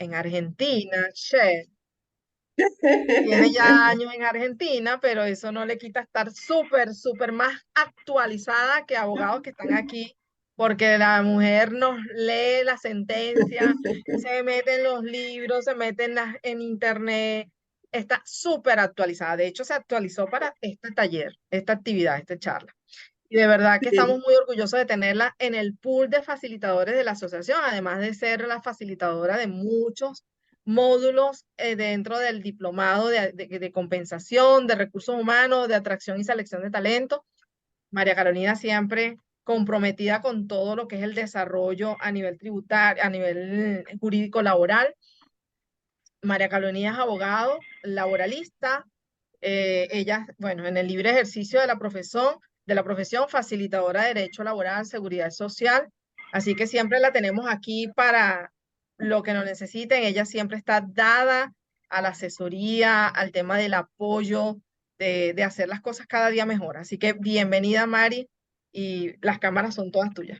en Argentina, che, tiene ya años en Argentina, pero eso no le quita estar súper, súper más actualizada que abogados que están aquí, porque la mujer nos lee la sentencia, se mete en los libros, se mete en internet, está súper actualizada. De hecho, se actualizó para este taller, esta actividad, esta charla. Y de verdad que estamos Sí. muy orgullosos de tenerla en el pool de facilitadores de la asociación, además de ser la facilitadora de muchos módulos dentro del diplomado de compensación, de recursos humanos, de atracción y selección de talento. María Carolina siempre comprometida con todo lo que es el desarrollo a nivel tributario, a nivel jurídico laboral. María Carolina es abogado, laboralista, ella, bueno, en el libre ejercicio de la profesión, facilitadora de derecho laboral, seguridad social. Así que siempre la tenemos aquí para lo que nos necesiten. Ella siempre está dada a la asesoría, al tema del apoyo, de hacer las cosas cada día mejor. Así que bienvenida, Mari, y las cámaras son todas tuyas.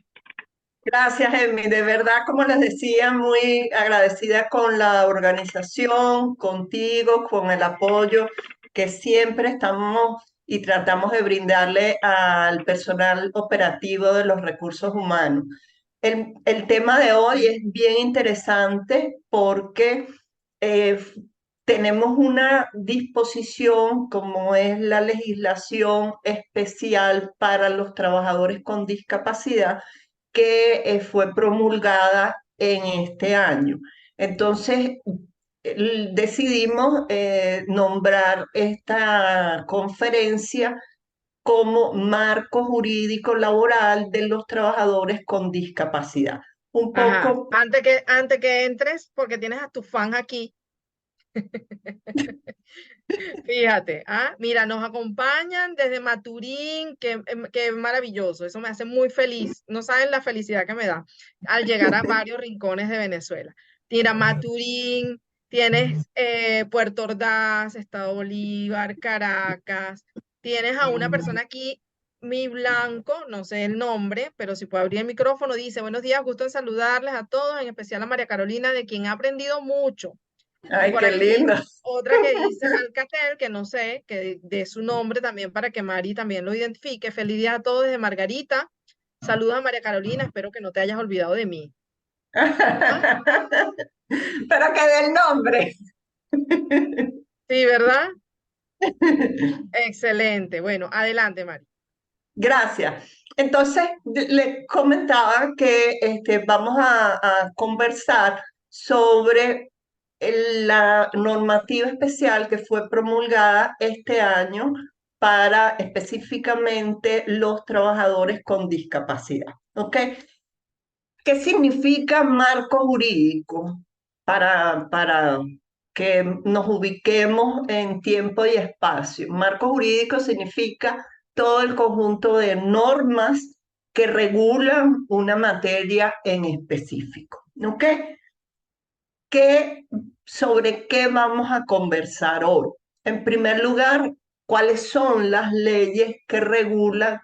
Gracias, Emi. De verdad, como les decía, muy agradecida con la organización, contigo, con el apoyo que siempre estamos y tratamos de brindarle al personal operativo de los recursos humanos. El tema de hoy es bien interesante porque eh, tenemos una disposición como es la legislación especial para los trabajadores con discapacidad que fue promulgada en este año. Entonces, decidimos nombrar esta conferencia como marco jurídico laboral de los trabajadores con discapacidad. Un Ajá, poco, antes que entres, porque tienes a tus fans aquí. Fíjate, mira, nos acompañan desde Maturín, que maravilloso, eso me hace muy feliz. No saben la felicidad que me da al llegar a varios rincones de Venezuela. Mira, Maturín, tienes Puerto Ordaz, Estado Bolívar, Caracas, tienes a una persona aquí, Mi Blanco, no sé el nombre, pero si puede abrir el micrófono, dice, buenos días, gusto en saludarles a todos, en especial a María Carolina, de quien he aprendido mucho. Y ay, por qué aquí lindo. otra que dice Alcatel, que no sé, que dé su nombre también para que Mari también lo identifique. Feliz día a todos desde Margarita. Saludos a María Carolina, espero que no te hayas olvidado de mí. ¿Ah? Pero que dé el nombre. Sí, ¿verdad? Excelente. Bueno, adelante, Mari. Gracias. Entonces, le comentaba que vamos a conversar sobre la normativa especial que fue promulgada este año para específicamente los trabajadores con discapacidad. ¿Ok? ¿Qué significa marco jurídico para que nos ubiquemos en tiempo y espacio? Marco jurídico significa todo el conjunto de normas que regulan una materia en específico. ¿Ok? ¿Sobre qué vamos a conversar hoy? En primer lugar, ¿cuáles son las leyes que regulan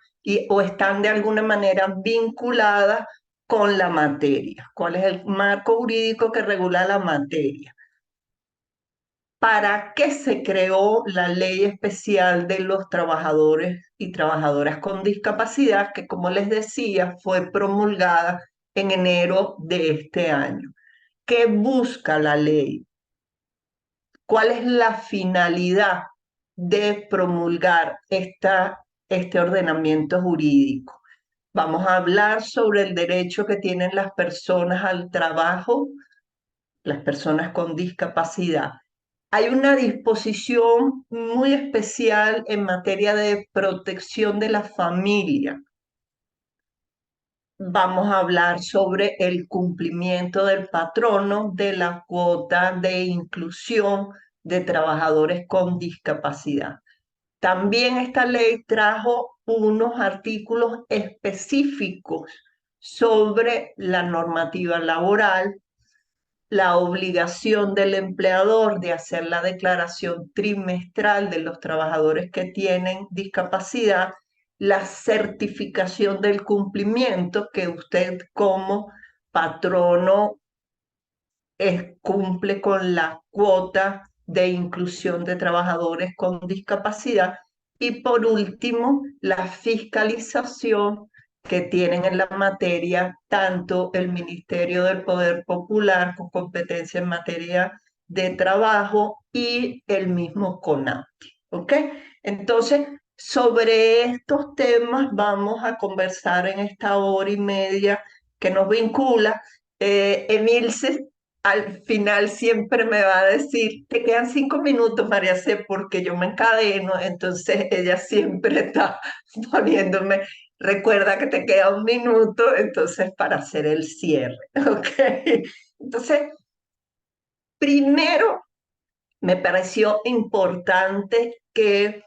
o están de alguna manera vinculadas con la materia? ¿Cuál es el marco jurídico que regula la materia? ¿Para qué se creó la ley especial de los trabajadores y trabajadoras con discapacidad, que como les decía, fue promulgada en enero de este año? ¿Qué busca la ley? ¿Cuál es la finalidad de promulgar este ordenamiento jurídico? Vamos a hablar sobre el derecho que tienen las personas al trabajo, las personas con discapacidad. Hay una disposición muy especial en materia de protección de la familia. Vamos a hablar sobre el cumplimiento del patrono de la cuota de inclusión de trabajadores con discapacidad. También esta ley trajo unos artículos específicos sobre la normativa laboral, la obligación del empleador de hacer la declaración trimestral de los trabajadores que tienen discapacidad, la certificación del cumplimiento que usted como patrono cumple con la cuota de inclusión de trabajadores con discapacidad. Y por último, la fiscalización que tienen en la materia tanto el Ministerio del Poder Popular con competencia en materia de trabajo y el mismo CONATI. ¿Ok? Entonces, sobre estos temas vamos a conversar en esta hora y media que nos vincula. Emilce al final siempre me va a decir, te quedan 5 minutos, María C, porque yo me encadeno, entonces ella siempre está poniéndome, recuerda que te queda 1 minuto, entonces para hacer el cierre, ¿ok? Entonces, primero me pareció importante que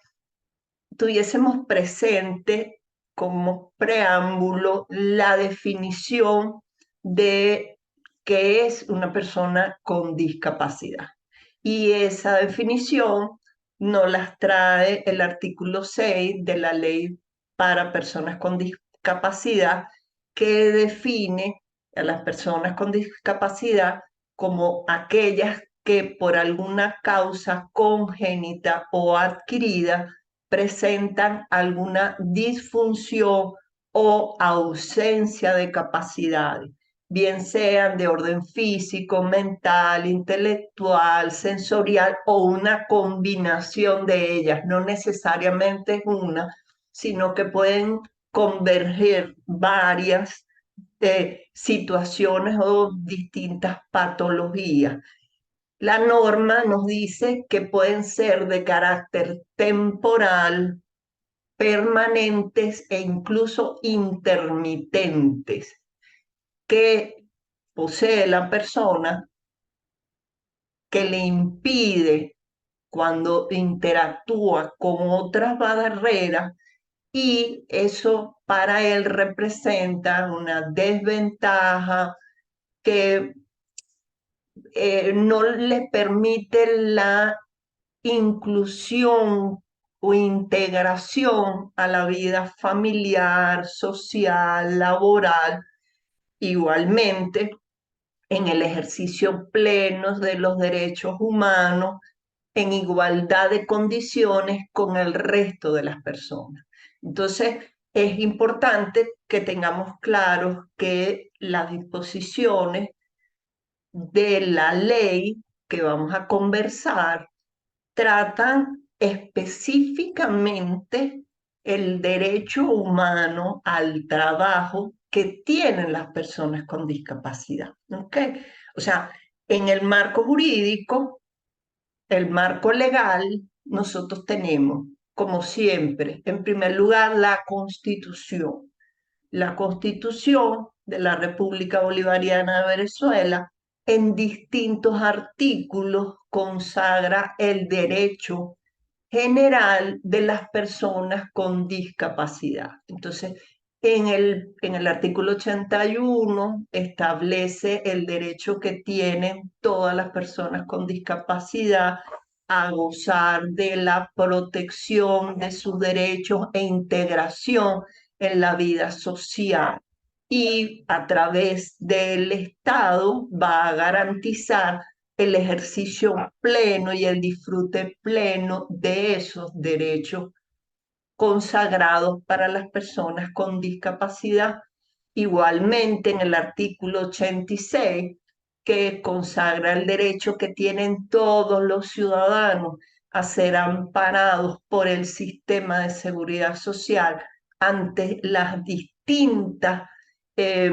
tuviésemos presente como preámbulo la definición de qué es una persona con discapacidad. Y esa definición nos las trae el artículo 6 de la Ley para Personas con Discapacidad, que define a las personas con discapacidad como aquellas que por alguna causa congénita o adquirida presentan alguna disfunción o ausencia de capacidades, bien sean de orden físico, mental, intelectual, sensorial o una combinación de ellas, no necesariamente es una, sino que pueden converger varias situaciones o distintas patologías. La norma nos dice que pueden ser de carácter temporal, permanentes e incluso intermitentes que posee la persona que le impide cuando interactúa con otras barreras y eso para él representa una desventaja que no le permite la inclusión o integración a la vida familiar, social, laboral, igualmente en el ejercicio pleno de los derechos humanos, en igualdad de condiciones con el resto de las personas. Entonces, es importante que tengamos claro que las disposiciones de la ley que vamos a conversar tratan específicamente el derecho humano al trabajo que tienen las personas con discapacidad. ¿Ok? O sea, en el marco jurídico, el marco legal, nosotros tenemos, como siempre, en primer lugar, la Constitución. La Constitución de la República Bolivariana de Venezuela en distintos artículos consagra el derecho general de las personas con discapacidad. Entonces, en el artículo 81 establece el derecho que tienen todas las personas con discapacidad a gozar de la protección de sus derechos e integración en la vida social. Y a través del Estado va a garantizar el ejercicio pleno y el disfrute pleno de esos derechos consagrados para las personas con discapacidad. Igualmente en el artículo 86, que consagra el derecho que tienen todos los ciudadanos a ser amparados por el sistema de seguridad social ante las distintas eh,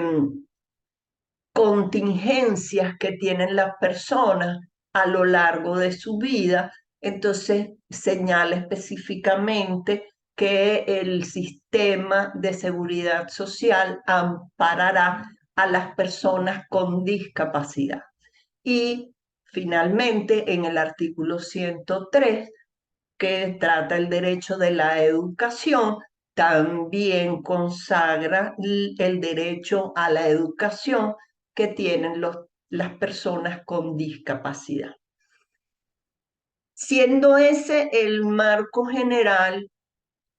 contingencias que tienen las personas a lo largo de su vida. Entonces señala específicamente que el sistema de seguridad social amparará a las personas con discapacidad. Y finalmente, en el artículo 103, que trata el derecho de la educación, también consagra el derecho a la educación que tienen las personas con discapacidad. Siendo ese el marco general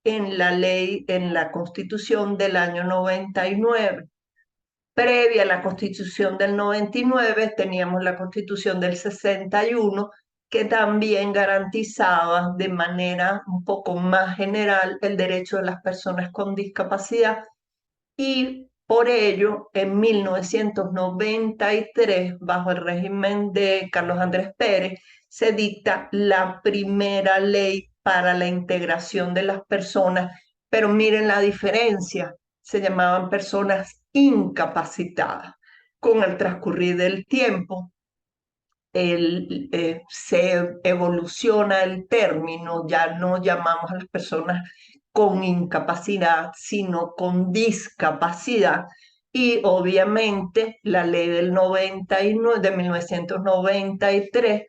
en la ley, en la Constitución del año 99, previa a la Constitución del 99, teníamos la Constitución del 61, que también garantizaba de manera un poco más general el derecho de las personas con discapacidad. Y por ello, en 1993, bajo el régimen de Carlos Andrés Pérez, se dicta la primera ley para la integración de las personas, pero miren la diferencia, se llamaban personas incapacitadas. Con el transcurrir del tiempo, se evoluciona el término, ya no llamamos a las personas con incapacidad, sino con discapacidad. Y obviamente la ley del 99, de 1993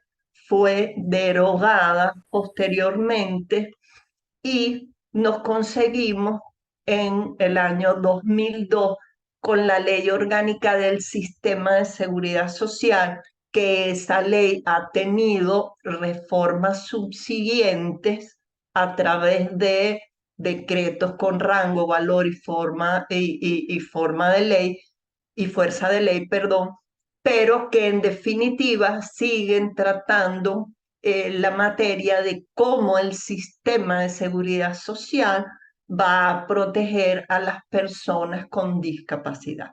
fue derogada posteriormente y nos conseguimos en el año 2002 con la Ley Orgánica del Sistema de Seguridad Social, que esa ley ha tenido reformas subsiguientes a través de decretos con rango, valor y forma, y forma de ley, y fuerza de ley, perdón, pero que en definitiva siguen tratando la materia de cómo el sistema de seguridad social va a proteger a las personas con discapacidad.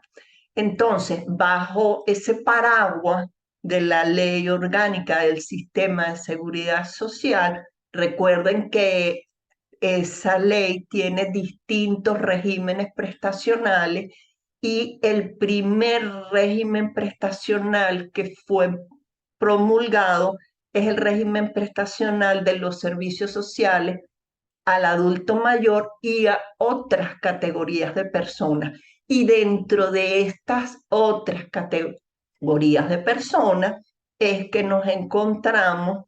Entonces, bajo ese paraguas de la ley orgánica del sistema de seguridad social, recuerden que esa ley tiene distintos regímenes prestacionales y el primer régimen prestacional que fue promulgado es el régimen prestacional de los servicios sociales al adulto mayor y a otras categorías de personas. Y dentro de estas otras categorías de personas es que nos encontramos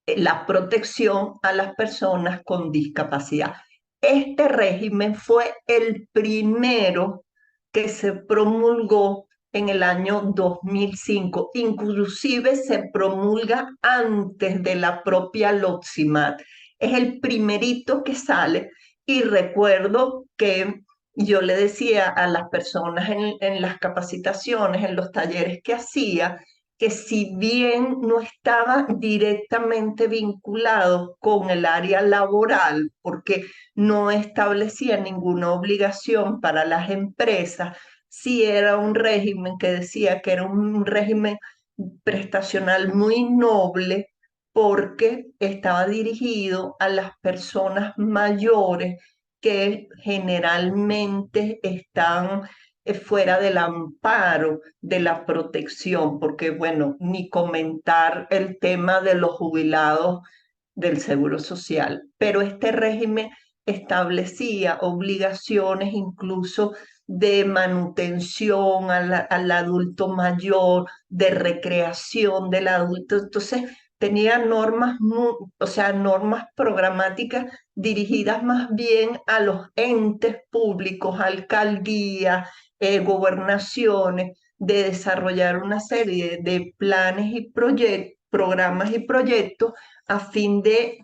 la protección a las personas con discapacidad. Este régimen fue el primero que se promulgó en el año 2005, inclusive se promulga antes de la propia LOXIMAT. Es el primerito que sale y recuerdo que yo le decía a las personas en las capacitaciones, en los talleres que hacía, que si bien no estaba directamente vinculado con el área laboral, porque no establecía ninguna obligación para las empresas, sí era un régimen que decía que era un régimen prestacional muy noble porque estaba dirigido a las personas mayores que generalmente están fuera del amparo de la protección, porque bueno, ni comentar el tema de los jubilados del Seguro Social, pero este régimen establecía obligaciones incluso de manutención al adulto mayor, de recreación del adulto. Entonces, tenía normas, o sea, normas programáticas dirigidas más bien a los entes públicos, alcaldías, gobernaciones, de desarrollar una serie de planes y programas y proyectos a fin de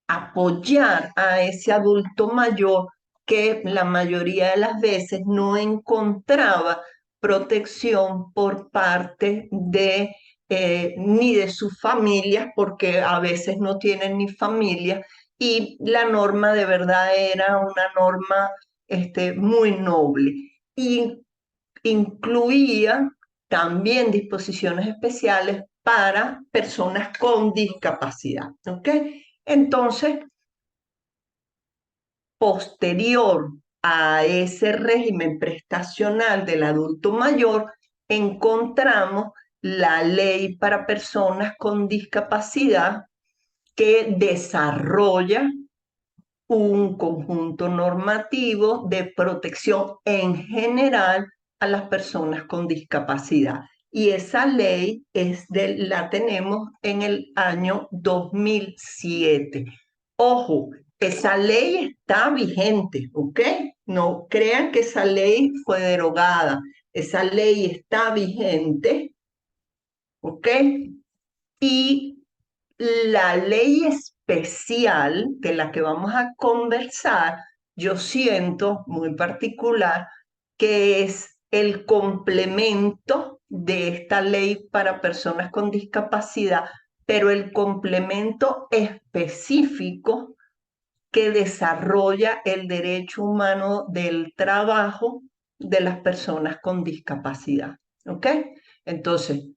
apoyar a ese adulto mayor que la mayoría de las veces no encontraba protección por parte de ni de sus familias, porque a veces no tienen ni familia, y la norma de verdad era una norma muy noble. Y incluía también disposiciones especiales para personas con discapacidad, ¿ok? Entonces, posterior a ese régimen prestacional del adulto mayor, encontramos la ley para personas con discapacidad que desarrolla un conjunto normativo de protección en general a las personas con discapacidad. Y esa ley la tenemos en el año 2007. Ojo, esa ley está vigente, ¿ok? No crean que esa ley fue derogada. Esa ley está vigente, ¿ok? Y la ley especial de la que vamos a conversar, yo siento muy particular que es el complemento de esta ley para personas con discapacidad, pero el complemento específico que desarrolla el derecho humano del trabajo de las personas con discapacidad. ¿Ok? Entonces,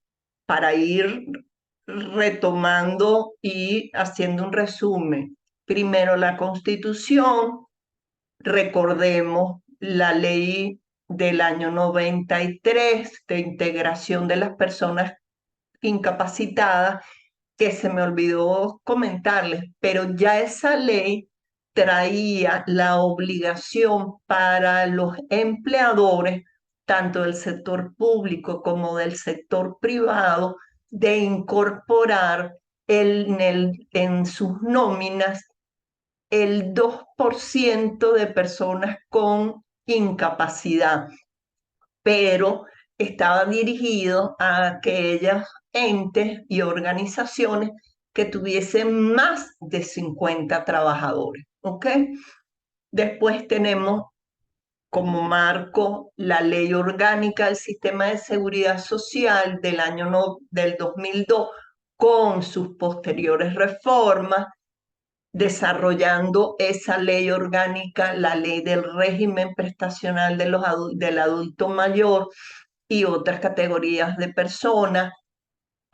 para ir retomando y haciendo un resumen, primero la Constitución, recordemos la ley del año 93 de integración de las personas incapacitadas, que se me olvidó comentarles, pero ya esa ley traía la obligación para los empleadores, tanto del sector público como del sector privado, de incorporar en sus nóminas el 2% de personas con incapacidad, pero estaba dirigido a aquellos entes y organizaciones que tuviesen más de 50 trabajadores, ¿ok? Después tenemos como marco la Ley Orgánica del Sistema de Seguridad Social del año del 2002, con sus posteriores reformas, desarrollando esa ley orgánica, la ley del régimen prestacional de del adulto mayor y otras categorías de personas.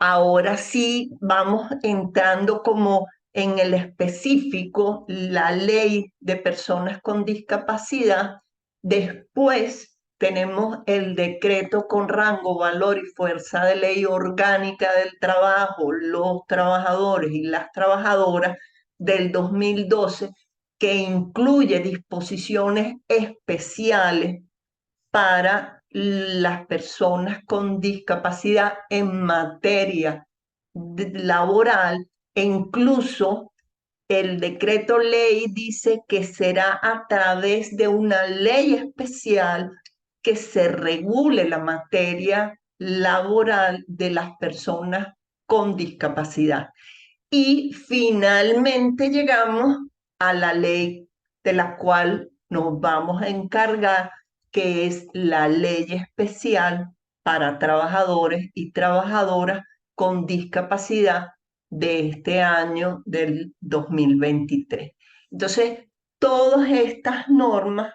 Ahora sí vamos entrando como en el específico, la ley de personas con discapacidad. Después tenemos el decreto con rango, valor y fuerza de ley orgánica del trabajo, los trabajadores y las trabajadoras del 2012, que incluye disposiciones especiales para las personas con discapacidad en materia laboral, e incluso el decreto ley dice que será a través de una ley especial que se regule la materia laboral de las personas con discapacidad. Y finalmente llegamos a la ley de la cual nos vamos a encargar, que es la ley especial para trabajadores y trabajadoras con discapacidad de este año del 2023. Entonces, todas estas normas,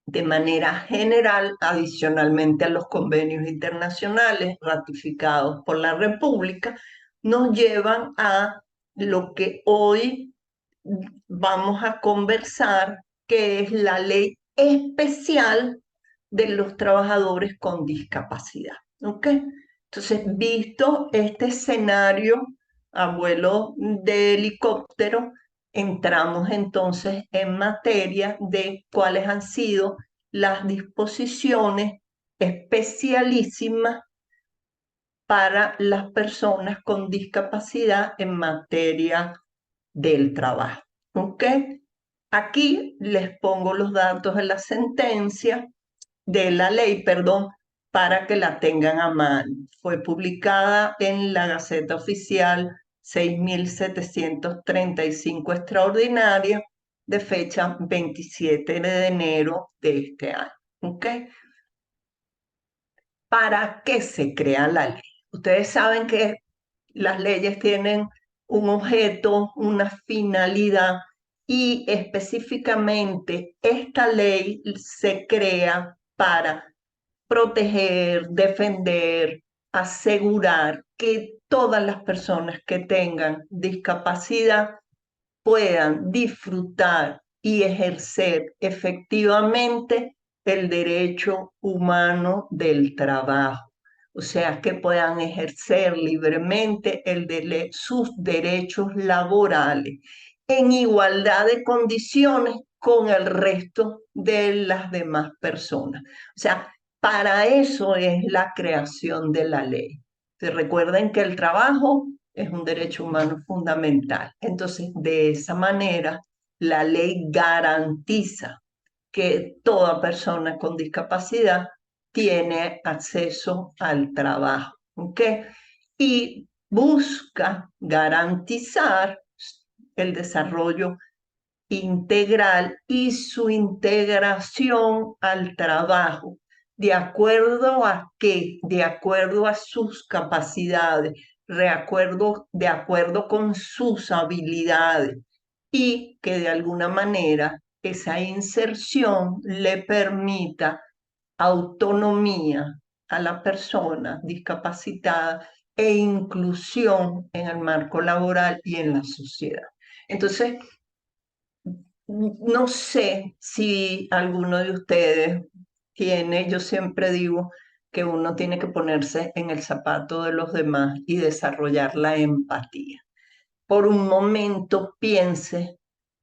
de manera general, adicionalmente a los convenios internacionales ratificados por la República, nos llevan a lo que hoy vamos a conversar, que es la ley especial de los trabajadores con discapacidad. ¿Ok? Entonces, visto este escenario a vuelo de helicóptero, entramos entonces en materia de cuáles han sido las disposiciones especialísimas para las personas con discapacidad en materia del trabajo. ¿Ok? Aquí les pongo los datos de la sentencia, de la ley, perdón, para que la tengan a mano. Fue publicada en la Gaceta Oficial 6735 extraordinaria, de fecha 27 de enero de este año. ¿Ok? ¿Para qué se crea la ley? Ustedes saben que las leyes tienen un objeto, una finalidad, y específicamente esta ley se crea para proteger, defender, asegurar que todas las personas que tengan discapacidad puedan disfrutar y ejercer efectivamente el derecho humano del trabajo. O sea, que puedan ejercer libremente sus derechos laborales en igualdad de condiciones con el resto de las demás personas. O sea, para eso es la creación de la ley. Se recuerden que el trabajo es un derecho humano fundamental. Entonces, de esa manera, la ley garantiza que toda persona con discapacidad tiene acceso al trabajo, ¿ok? Y busca garantizar el desarrollo integral y su integración al trabajo. ¿De acuerdo a qué? De acuerdo a sus capacidades, de acuerdo con sus habilidades y que de alguna manera esa inserción le permita autonomía a la persona discapacitada e inclusión en el marco laboral y en la sociedad. Entonces, no sé si alguno de ustedes tiene, yo siempre digo que uno tiene que ponerse en el zapato de los demás y desarrollar la empatía. Por un momento piense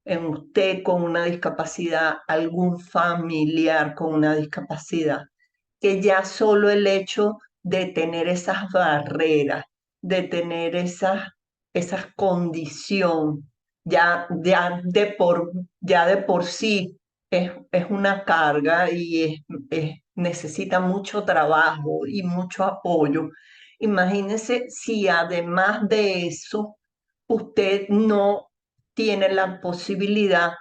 en usted con una discapacidad, algún familiar con una discapacidad, que ya solo el hecho de tener esas barreras, de tener esa condición, ya de por sí es una carga y necesita mucho trabajo y mucho apoyo. Imagínese si además de eso usted no tiene la posibilidad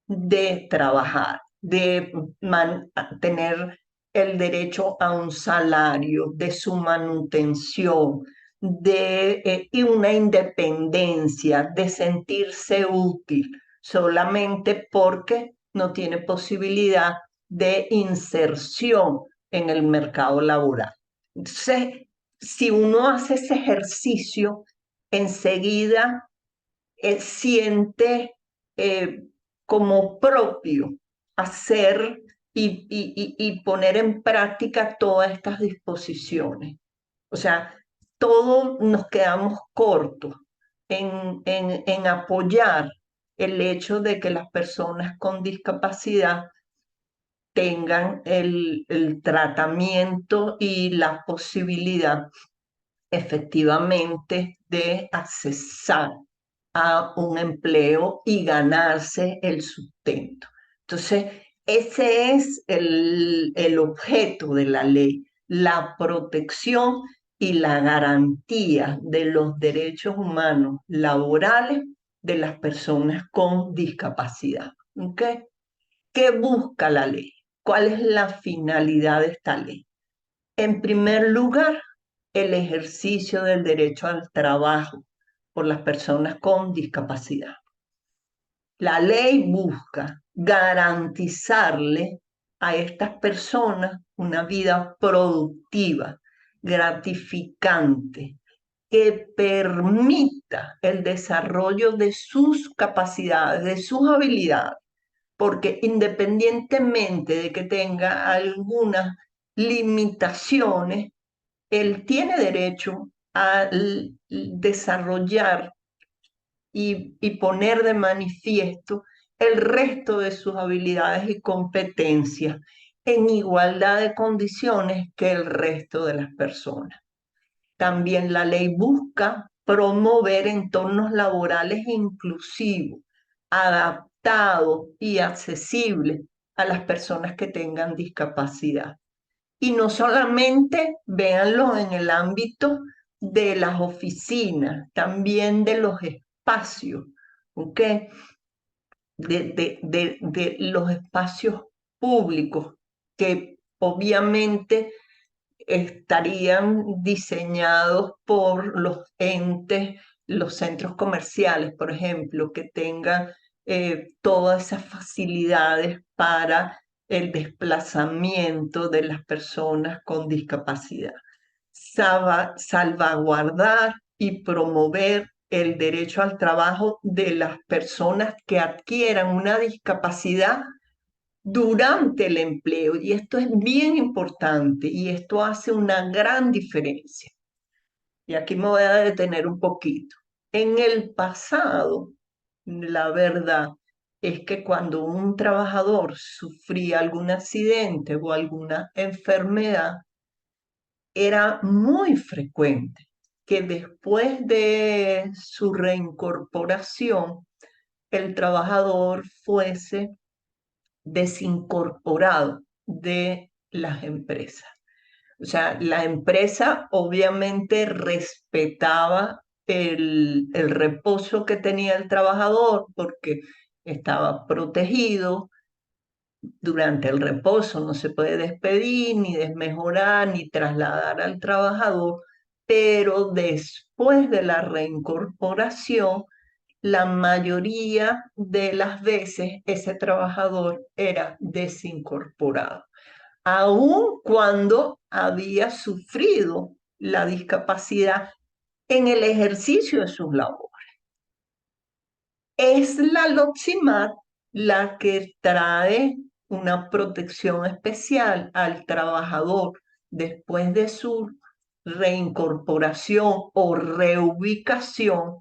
de trabajar, tener el derecho a un salario, de su manutención, y una independencia, de sentirse útil, solamente porque no tiene posibilidad de inserción en el mercado laboral. Entonces, si uno hace ese ejercicio, enseguida siente eh, como propio hacer y poner en práctica todas estas disposiciones. O sea, todos nos quedamos cortos en apoyar el hecho de que las personas con discapacidad tengan el tratamiento y la posibilidad efectivamente de accesar a un empleo y ganarse el sustento. Entonces, ese es el objeto de la ley, la protección y la garantía de los derechos humanos laborales de las personas con discapacidad. ¿Ok? ¿Qué busca la ley? ¿Cuál es la finalidad de esta ley? En primer lugar, el ejercicio del derecho al trabajo por las personas con discapacidad. La ley busca garantizarle a estas personas una vida productiva, gratificante, que permita el desarrollo de sus capacidades, de sus habilidades, porque independientemente de que tenga algunas limitaciones, él tiene derecho a desarrollar y poner de manifiesto el resto de sus habilidades y competencias en igualdad de condiciones que el resto de las personas. También la ley busca promover entornos laborales inclusivos, adaptados y accesibles a las personas que tengan discapacidad. Y no solamente véanlo en el ámbito de las oficinas, también de los espacios, ¿ok? De los espacios públicos que obviamente estarían diseñados por los entes, los centros comerciales, por ejemplo, que tengan todas esas facilidades para el desplazamiento de las personas con discapacidad. Salvaguardar y promover el derecho al trabajo de las personas que adquieran una discapacidad durante el empleo. Y esto es bien importante y esto hace una gran diferencia. Y aquí me voy a detener un poquito. En el pasado, la verdad es que cuando un trabajador sufría algún accidente o alguna enfermedad, era muy frecuente que después de su reincorporación, el trabajador fuese desincorporado de las empresas. O sea, la empresa obviamente respetaba el reposo que tenía el trabajador porque estaba protegido. Durante el reposo no se puede despedir, ni desmejorar, ni trasladar al trabajador, pero después de la reincorporación, la mayoría de las veces ese trabajador era desincorporado, aun cuando había sufrido la discapacidad en el ejercicio de sus labores. Es la Loximat la que trae una protección especial al trabajador después de su reincorporación o reubicación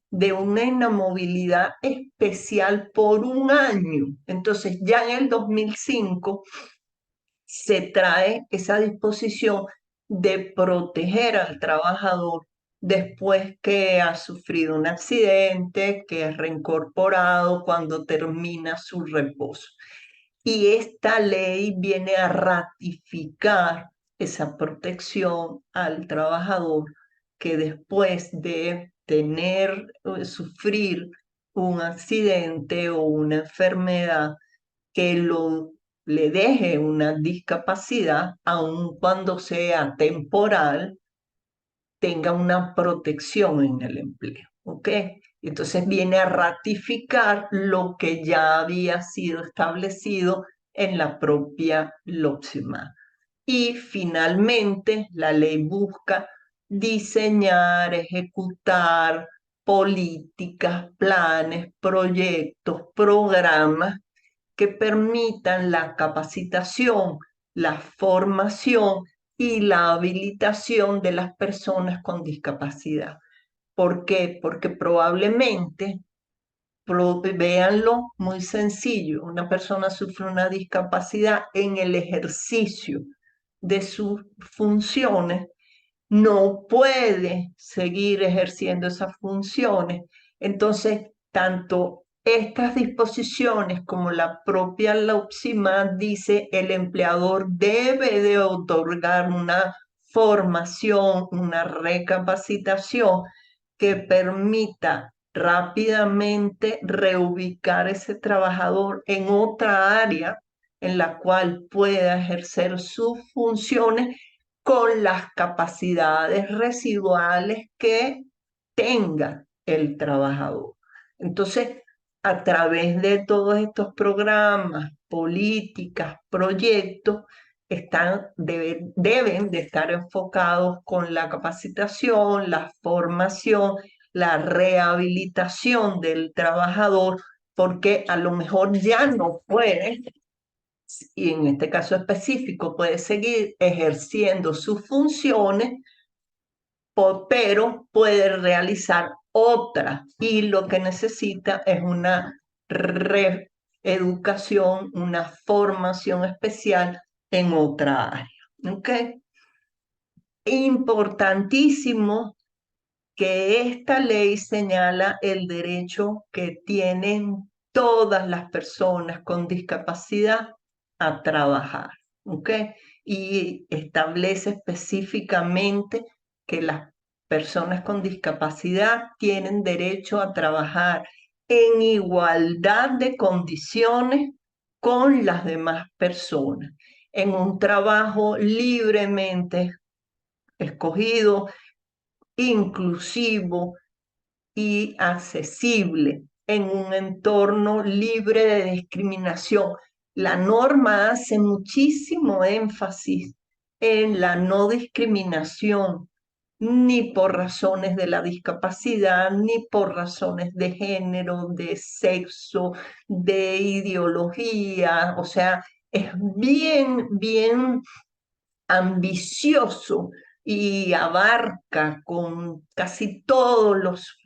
de una inamovilidad especial por un año. Entonces, ya en el 2005 se trae esa disposición de proteger al trabajador después que ha sufrido un accidente, que es reincorporado cuando termina su reposo. Y esta ley viene a ratificar esa protección al trabajador que después de sufrir un accidente o una enfermedad que le deje una discapacidad, aun cuando sea temporal, tenga una protección en el empleo, ¿ok? Entonces viene a ratificar lo que ya había sido establecido en la propia LOPSIMA. Y finalmente, la ley busca diseñar, ejecutar políticas, planes, proyectos, programas que permitan la capacitación, la formación y la habilitación de las personas con discapacidad. ¿Por qué? Porque probablemente, véanlo muy sencillo, una persona sufre una discapacidad en el ejercicio de sus funciones, no puede seguir ejerciendo esas funciones. Entonces, tanto estas disposiciones como la propia LOPSIMAT dice el empleador debe de otorgar una formación, una recapacitación que permita rápidamente reubicar ese trabajador en otra área en la cual pueda ejercer sus funciones con las capacidades residuales que tenga el trabajador. Entonces, a través de todos estos programas, políticas, proyectos, deben de estar enfocados con la capacitación, la formación, la rehabilitación del trabajador, porque a lo mejor ya no puede, y en este caso específico puede seguir ejerciendo sus funciones, pero puede realizar otras y lo que necesita es una reeducación, una formación especial en otra área. ¿Ok? Importantísimo que esta ley señala el derecho que tienen todas las personas con discapacidad a trabajar, ¿ok? Y establece específicamente que las personas con discapacidad tienen derecho a trabajar en igualdad de condiciones con las demás personas, en un trabajo libremente escogido, inclusivo y accesible en un entorno libre de discriminación. La norma hace muchísimo énfasis en la no discriminación, ni por razones de la discapacidad, ni por razones de género, de sexo, de ideología. O sea, es bien, bien ambicioso y abarca con casi todos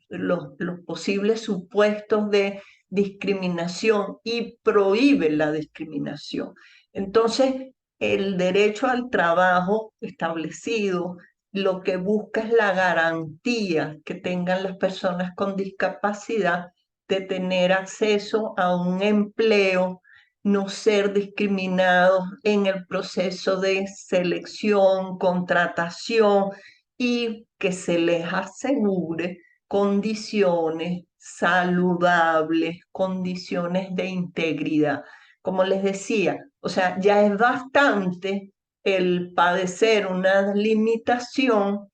los posibles supuestos de discriminación y prohíbe la discriminación. Entonces, el derecho al trabajo establecido lo que busca es la garantía que tengan las personas con discapacidad de tener acceso a un empleo, no ser discriminados en el proceso de selección, contratación y que se les asegure condiciones saludables, condiciones de integridad. Como les decía, o sea, ya es bastante el padecer una limitación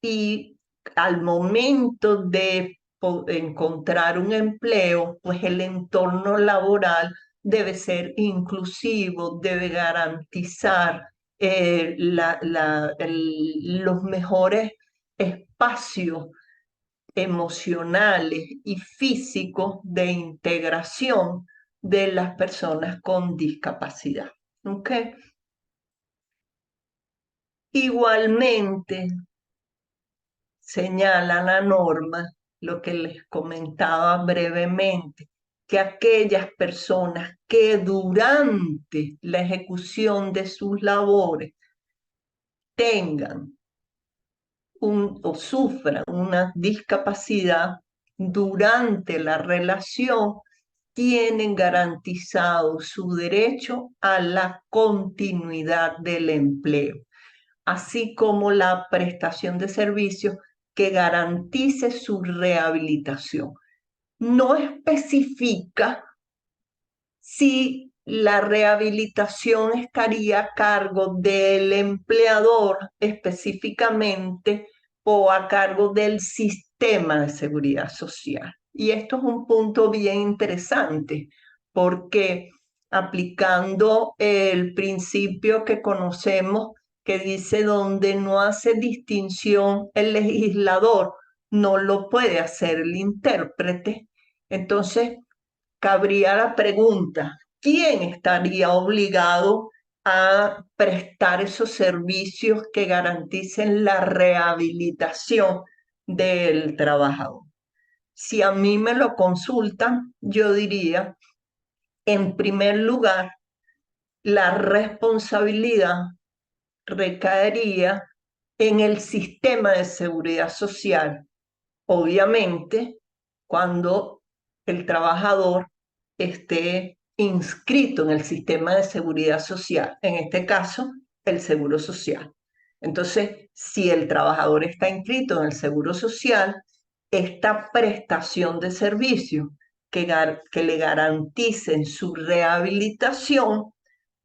y al momento de encontrar un empleo, pues el entorno laboral debe ser inclusivo, debe garantizar los mejores espacios emocionales y físicos de integración de las personas con discapacidad. ¿Ok? Igualmente, señala la norma, lo que les comentaba brevemente, que aquellas personas que durante la ejecución de sus labores tengan o sufran una discapacidad durante la relación, tienen garantizado su derecho a la continuidad del empleo, así como la prestación de servicios que garantice su rehabilitación. No especifica si la rehabilitación estaría a cargo del empleador específicamente o a cargo del sistema de seguridad social. Y esto es un punto bien interesante porque aplicando el principio que conocemos que dice donde no hace distinción el legislador, no lo puede hacer el intérprete. Entonces, cabría la pregunta, ¿quién estaría obligado a prestar esos servicios que garanticen la rehabilitación del trabajador? Si a mí me lo consultan, yo diría, en primer lugar, la responsabilidad recaería en el sistema de seguridad social, obviamente, cuando el trabajador esté inscrito en el sistema de seguridad social, en este caso, el seguro social. Entonces, si el trabajador está inscrito en el seguro social, esta prestación de servicio que le garanticen su rehabilitación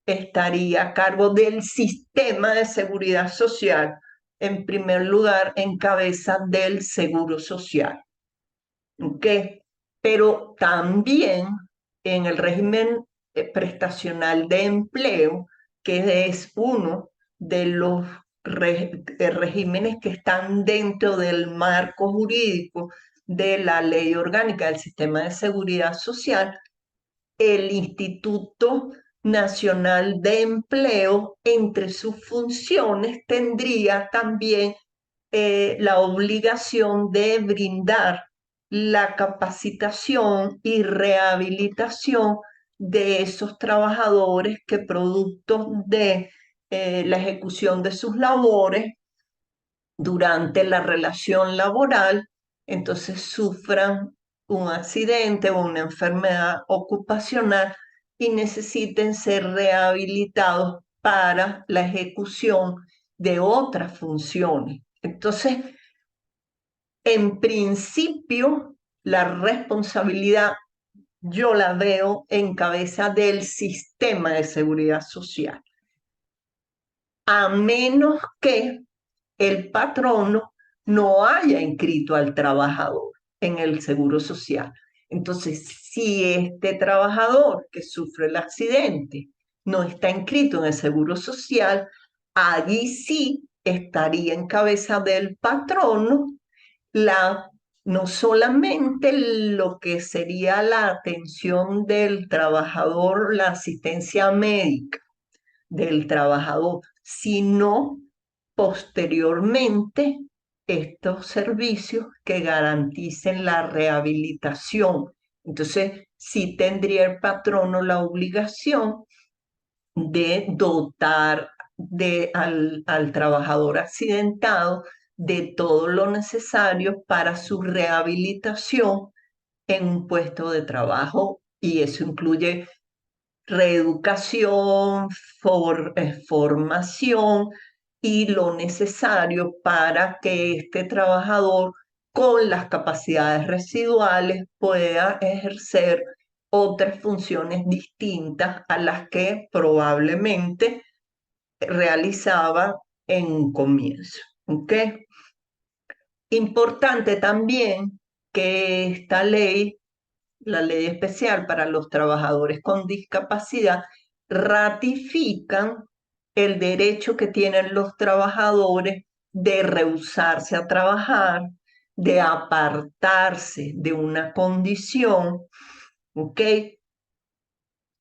estaría a cargo del sistema de seguridad social, en primer lugar, en cabeza del seguro social. ¿Ok? Pero también en el régimen prestacional de empleo, que es uno de los regímenes que están dentro del marco jurídico de la Ley Orgánica del Sistema de Seguridad Social, el Instituto Nacional de Empleo, entre sus funciones, tendría también la obligación de brindar la capacitación y rehabilitación de esos trabajadores que producto de la ejecución de sus labores durante la relación laboral, entonces sufran un accidente o una enfermedad ocupacional y necesiten ser rehabilitados para la ejecución de otras funciones. Entonces, en principio, la responsabilidad yo la veo en cabeza del sistema de seguridad social, a menos que el patrono no haya inscrito al trabajador en el seguro social. Entonces, si este trabajador que sufre el accidente no está inscrito en el seguro social, allí sí estaría en cabeza del patrono la, no solamente lo que sería la atención del trabajador, la asistencia médica del trabajador, sino posteriormente estos servicios que garanticen la rehabilitación. Entonces, sí tendría el patrono la obligación de dotar al trabajador accidentado de todo lo necesario para su rehabilitación en un puesto de trabajo, y eso incluye reeducación, formación y lo necesario para que este trabajador con las capacidades residuales pueda ejercer otras funciones distintas a las que probablemente realizaba en un comienzo. ¿Ok? Importante también que esta ley, la ley especial para los trabajadores con discapacidad, ratifican el derecho que tienen los trabajadores de rehusarse a trabajar, de apartarse de una condición, ¿ok?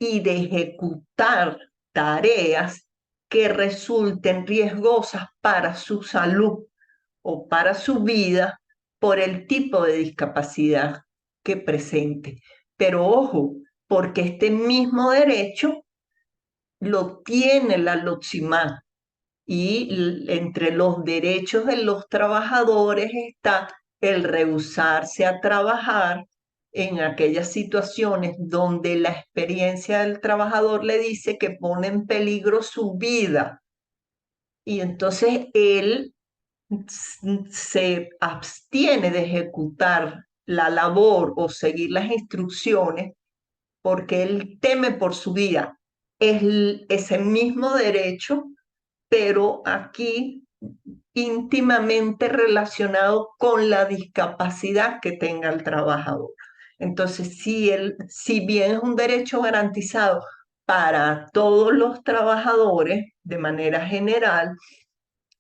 Y de ejecutar tareas que resulten riesgosas para su salud o para su vida por el tipo de discapacidad que presente. Pero ojo, porque este mismo derecho lo tiene la LOTSIMAC y entre los derechos de los trabajadores está el rehusarse a trabajar en aquellas situaciones donde la experiencia del trabajador le dice que pone en peligro su vida. Y entonces él se abstiene de ejecutar la labor o seguir las instrucciones porque él teme por su vida. Es ese mismo derecho, pero aquí íntimamente relacionado con la discapacidad que tenga el trabajador. Entonces, si bien es un derecho garantizado para todos los trabajadores de manera general,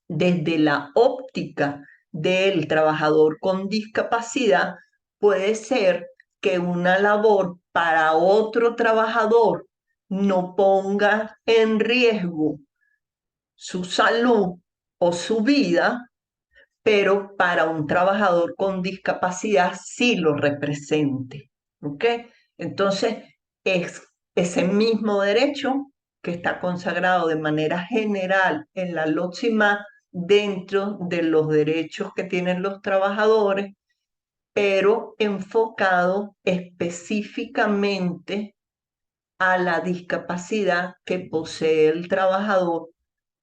desde la óptica del trabajador con discapacidad, puede ser que una labor para otro trabajador no ponga en riesgo su salud o su vida, pero para un trabajador con discapacidad sí lo represente. ¿Ok? Entonces, es ese mismo derecho que está consagrado de manera general en la LOTSIMA dentro de los derechos que tienen los trabajadores, pero enfocado específicamente a la discapacidad que posee el trabajador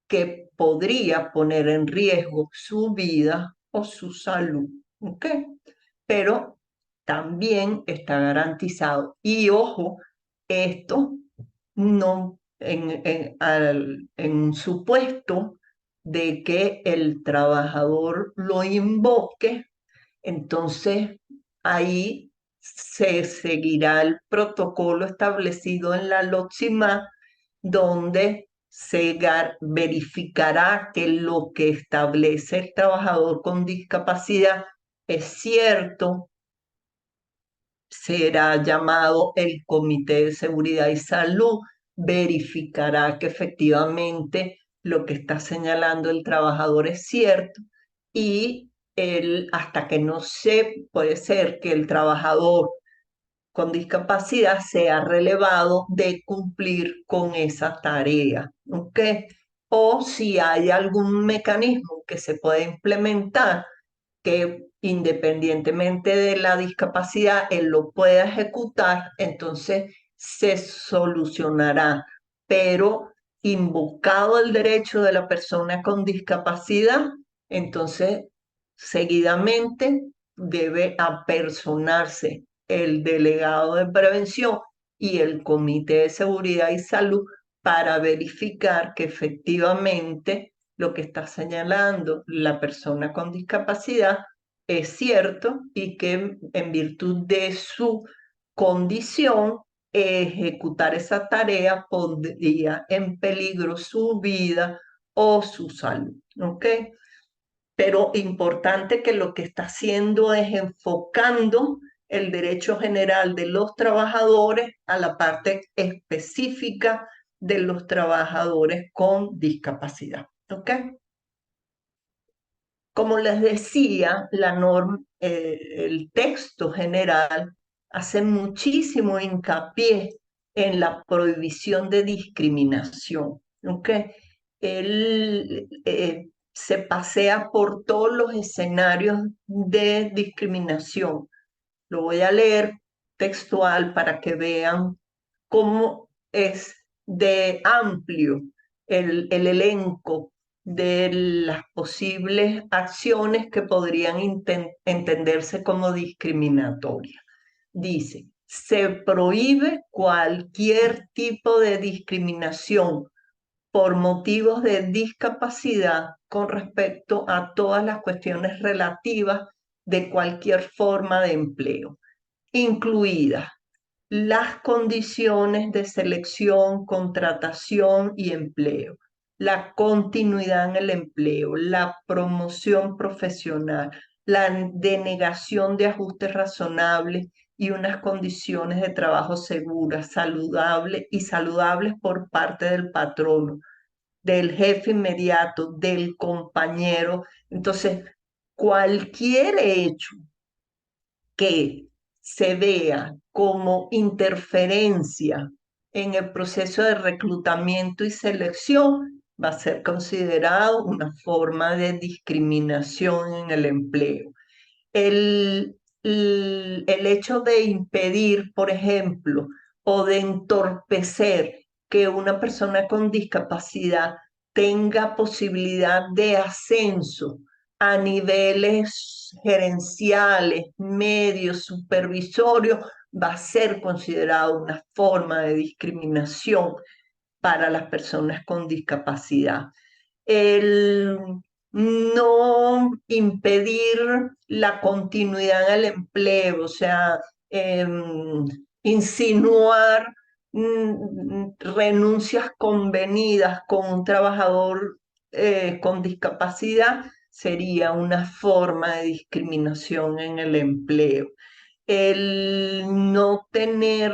que podría poner en riesgo su vida o su salud. ¿Ok? Pero también está garantizado. Y ojo, esto no en un supuesto de que el trabajador lo invoque, entonces ahí se seguirá el protocolo establecido en la LOTSIMA, donde verificará que lo que establece el trabajador con discapacidad es cierto. Será llamado el Comité de Seguridad y Salud, verificará que efectivamente lo que está señalando el trabajador es cierto y hasta que no se puede ser que el trabajador con discapacidad sea relevado de cumplir con esa tarea, ¿ok? O si hay algún mecanismo que se pueda implementar que independientemente de la discapacidad él lo pueda ejecutar, entonces se solucionará. Pero invocado el derecho de la persona con discapacidad, entonces seguidamente debe apersonarse el delegado de prevención y el Comité de Seguridad y Salud para verificar que efectivamente lo que está señalando la persona con discapacidad es cierto y que en virtud de su condición, ejecutar esa tarea pondría en peligro su vida o su salud. ¿Ok? Pero importante que lo que está haciendo es enfocando el derecho general de los trabajadores a la parte específica de los trabajadores con discapacidad. ¿Ok? Como les decía, la norma, el texto general hace muchísimo hincapié en la prohibición de discriminación. ¿Ok? Él se pasea por todos los escenarios de discriminación. Lo voy a leer textual para que vean cómo es de amplio el elenco de las posibles acciones que podrían entenderse como discriminatorias. Dice, se prohíbe cualquier tipo de discriminación por motivos de discapacidad con respecto a todas las cuestiones relativas de cualquier forma de empleo, incluidas las condiciones de selección, contratación y empleo, la continuidad en el empleo, la promoción profesional, la denegación de ajustes razonables y unas condiciones de trabajo seguras, saludables por parte del patrono, del jefe inmediato, del compañero. Entonces, cualquier hecho que se vea como interferencia en el proceso de reclutamiento y selección va a ser considerado una forma de discriminación en el empleo. El, el hecho de impedir, por ejemplo, o de entorpecer que una persona con discapacidad tenga posibilidad de ascenso a niveles gerenciales, medios, supervisorios, va a ser considerado una forma de discriminación para las personas con discapacidad. El no impedir la continuidad en el empleo, o sea, insinuar renuncias convenidas con un trabajador con discapacidad sería una forma de discriminación en el empleo. El no tener,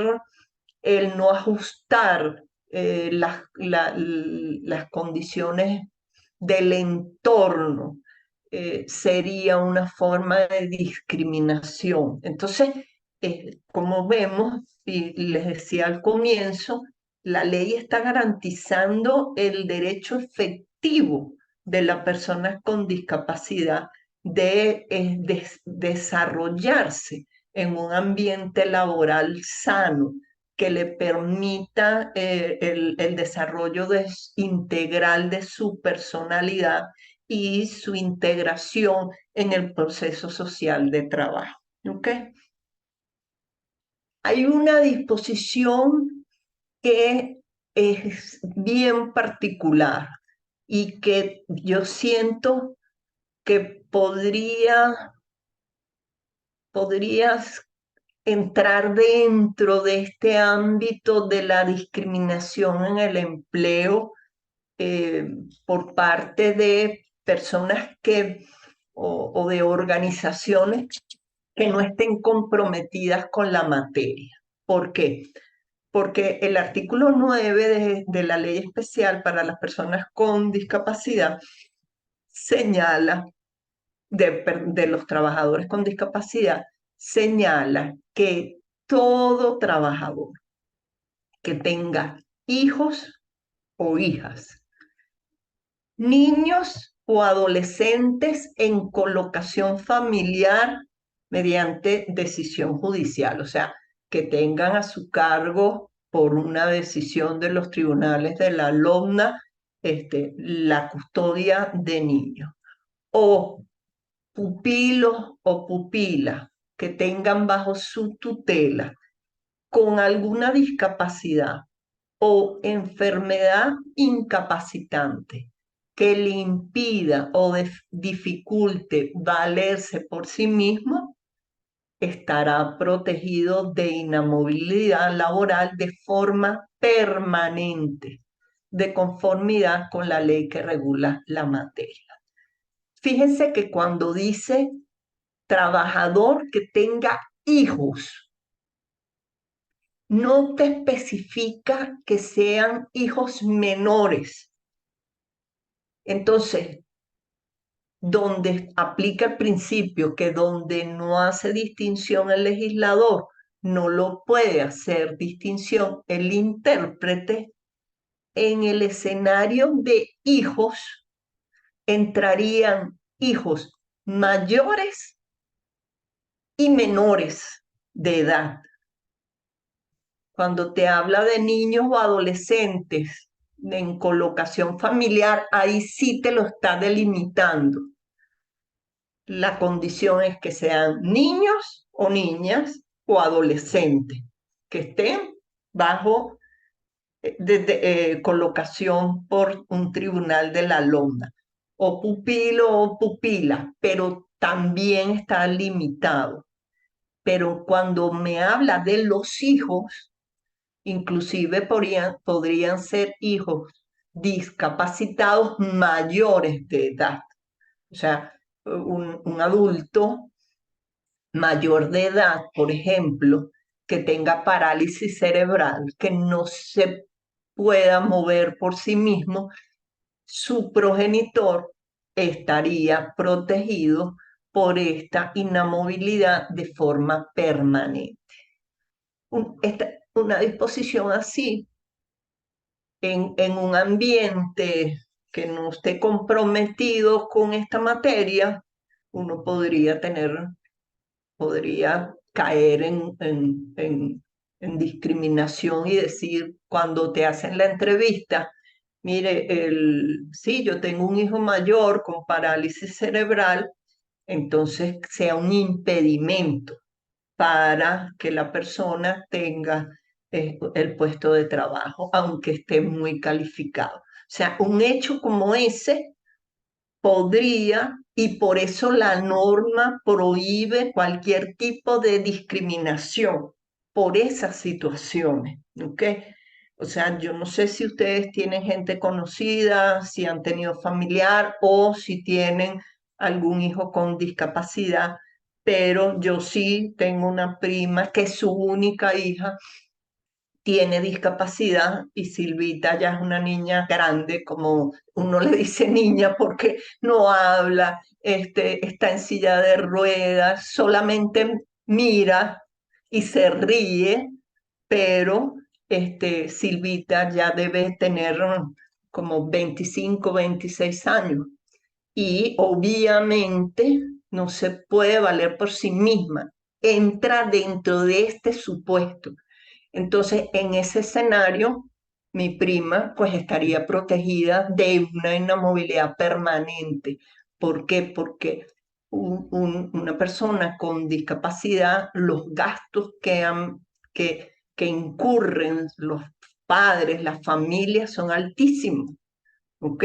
el no ajustar las condiciones del entorno sería una forma de discriminación. Entonces, como vemos, y les decía al comienzo, la ley está garantizando el derecho efectivo de las personas con discapacidad de desarrollarse en un ambiente laboral sano que le permita el desarrollo integral de su personalidad y su integración en el proceso social de trabajo. ¿Ok? Hay una disposición que es bien particular y que yo siento que podrías entrar dentro de este ámbito de la discriminación en el empleo eh, por parte de personas o de organizaciones que no estén comprometidas con la materia. ¿Por qué? Porque el artículo 9 de la Ley Especial para las Personas con Discapacidad señala, de los trabajadores con discapacidad, señala que todo trabajador que tenga hijos o hijas, niños o adolescentes en colocación familiar mediante decisión judicial, o sea, que tengan a su cargo por una decisión de los tribunales de la LOMNA, la custodia de niños, o pupilos o pupilas que tengan bajo su tutela con alguna discapacidad o enfermedad incapacitante que le impida o dificulte valerse por sí mismo, estará protegido de inamovilidad laboral de forma permanente, de conformidad con la ley que regula la materia. Fíjense que cuando dice trabajador que tenga hijos, no te especifica que sean hijos menores. Entonces, donde aplica el principio que donde no hace distinción el legislador, no lo puede hacer distinción el intérprete, en el escenario de hijos entrarían hijos mayores y menores de edad. Cuando te habla de niños o adolescentes en colocación familiar, ahí sí te lo está delimitando. La condición es que sean niños o niñas o adolescentes, que estén bajo colocación por un tribunal de la LOMNA, o pupilo o pupila, pero también está limitado. Pero cuando me habla de los hijos, inclusive podrían ser hijos discapacitados mayores de edad. O sea, un adulto mayor de edad, por ejemplo, que tenga parálisis cerebral, que no se pueda mover por sí mismo, su progenitor estaría protegido por esta inamovilidad de forma permanente. Una disposición así en un ambiente que no esté comprometido con esta materia, uno podría caer en discriminación y decir, cuando te hacen la entrevista, mire, sí, yo tengo un hijo mayor con parálisis cerebral, entonces sea un impedimento para que la persona tenga el puesto de trabajo, aunque esté muy calificado. O sea, un hecho como ese podría, y por eso la norma prohíbe cualquier tipo de discriminación por esas situaciones, ¿ok? O sea, yo no sé si ustedes tienen gente conocida, si han tenido familiar o si tienen algún hijo con discapacidad, pero yo sí tengo una prima que su única hija tiene discapacidad y Silvita ya es una niña grande, como uno le dice niña porque no habla, está en silla de ruedas, solamente mira y se ríe, pero Silvita ya debe tener como 25, 26 años y obviamente no se puede valer por sí misma. Entra dentro de este supuesto. Entonces, en ese escenario, mi prima pues estaría protegida de una inamovilidad permanente. ¿Por qué? Porque una persona con discapacidad, los gastos que incurren los padres, las familias son altísimos. ¿Ok?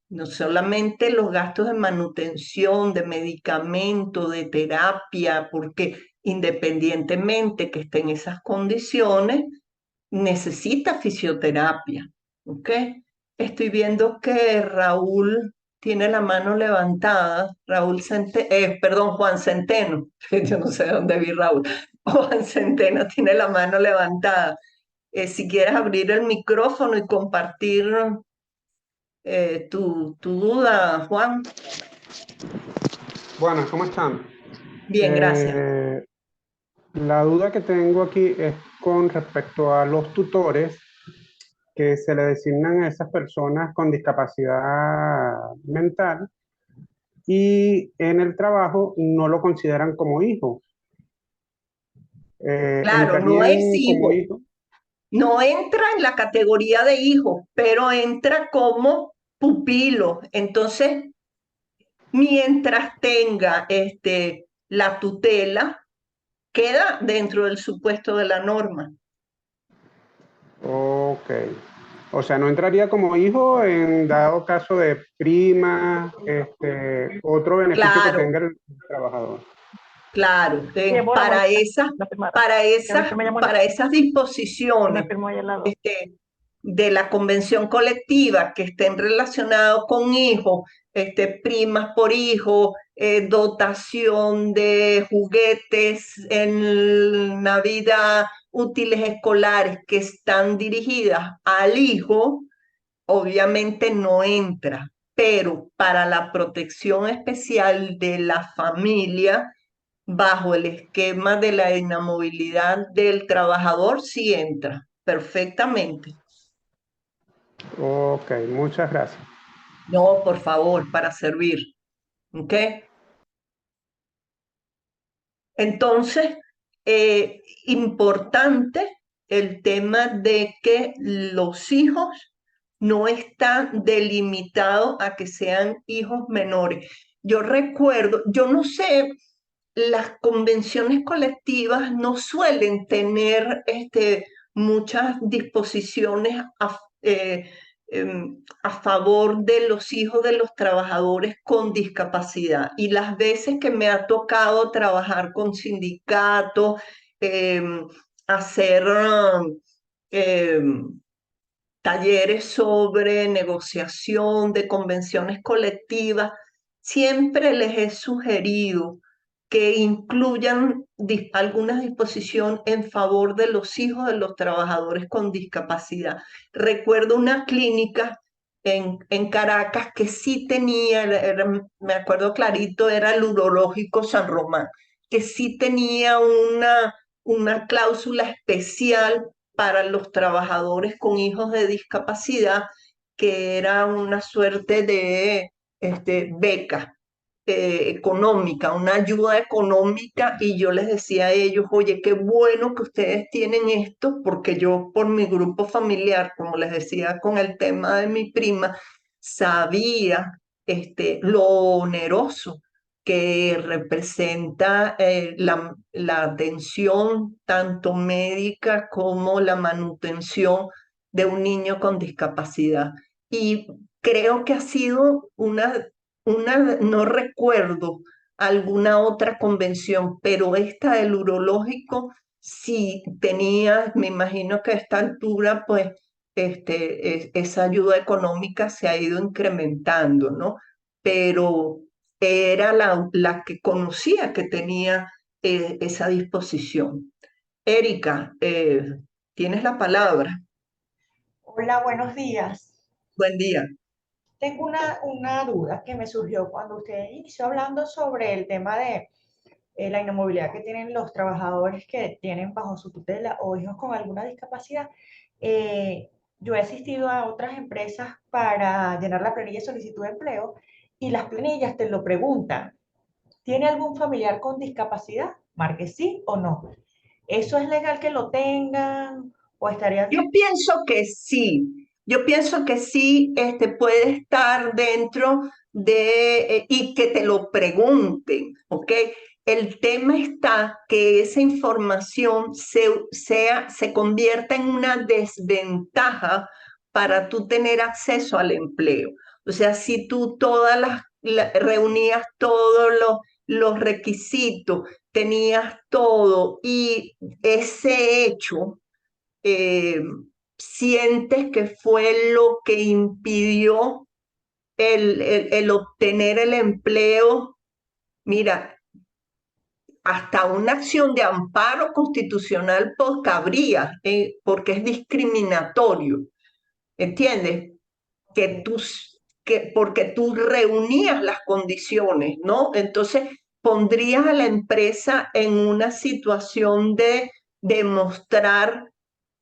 No solamente los gastos de manutención, de medicamento, de terapia, porque independientemente que esté en esas condiciones, necesita fisioterapia. ¿Ok? Estoy viendo que Raúl tiene la mano levantada, perdón, Juan Centeno, yo no sé de dónde vi Raúl, Juan Centeno tiene la mano levantada. Si quieres abrir el micrófono y compartir tu duda, Juan. Buenas, ¿cómo están? Bien, gracias. Eh, la duda que tengo aquí es con respecto a los tutores que se le designan a esas personas con discapacidad mental y en el trabajo no lo consideran como hijo. Claro, no es ¿Entrarían como hijo, hijo? no entra en la categoría de hijo, pero entra como pupilo. Entonces, mientras tenga la tutela, queda dentro del supuesto de la norma. Ok. O sea, no entraría como hijo en dado caso de prima, otro beneficio que Claro, tenga el trabajador. claro. Sí, Mora, Para Mónica, esas, la firmara. para Que me esas, firmé ya, Mónica, para esas que me disposiciones firmó ahí al lado. de la convención colectiva que estén relacionados con hijos, primas por hijo, dotación de juguetes en Navidad, útiles escolares que están dirigidas al hijo, obviamente no entra, pero para la protección especial de la familia, bajo el esquema de la inamovilidad del trabajador, sí entra perfectamente. Ok, muchas gracias. No, por favor, para servir. ¿Ok? Entonces, importante el tema de que los hijos no está delimitado a que sean hijos menores. Yo recuerdo, yo no sé, las convenciones colectivas no suelen tener muchas disposiciones a favor de los hijos de los trabajadores con discapacidad. Y las veces que me ha tocado trabajar con sindicatos, hacer em, talleres sobre negociación de convenciones colectivas, siempre les he sugerido que incluyan alguna disposición en favor de los hijos de los trabajadores con discapacidad. Recuerdo una clínica en Caracas que sí tenía, me acuerdo clarito, era el Urológico San Román, que sí tenía una cláusula especial para los trabajadores con hijos de discapacidad, que era una suerte de beca económica, una ayuda económica, y yo les decía a ellos, oye, qué bueno que ustedes tienen esto, porque yo por mi grupo familiar, como les decía con el tema de mi prima, sabía lo oneroso que representa la atención tanto médica como la manutención de un niño con discapacidad. Y creo que ha sido no recuerdo alguna otra convención, pero esta del urológico sí tenía, me imagino que a esta altura, pues, esa ayuda económica se ha ido incrementando, ¿no? Pero era la que conocía que tenía esa disposición. Erika, tienes la palabra. Hola, buenos días. Buen día. Tengo una duda que me surgió cuando usted inició hablando sobre el tema de la inamovilidad que tienen los trabajadores que tienen bajo su tutela o hijos con alguna discapacidad. Eh, yo he asistido a otras empresas para llenar la planilla de solicitud de empleo y las planillas te lo preguntan. ¿Tiene algún familiar con discapacidad? Marque sí o no. ¿Eso es legal que lo tengan o estaría? Yo pienso que sí, yo pienso que sí, puede estar dentro y que te lo pregunten, ¿ok? El tema está que esa información se convierta en una desventaja para tú tener acceso al empleo. O sea, si tú reunías todos los requisitos, tenías todo y ese hecho eh, sientes que fue lo que impidió el obtener el empleo, mira, hasta una acción de amparo constitucional cabría, porque es discriminatorio, ¿entiendes? Que tú, porque tú reunías las condiciones, ¿no? Entonces pondrías a la empresa en una situación de demostrar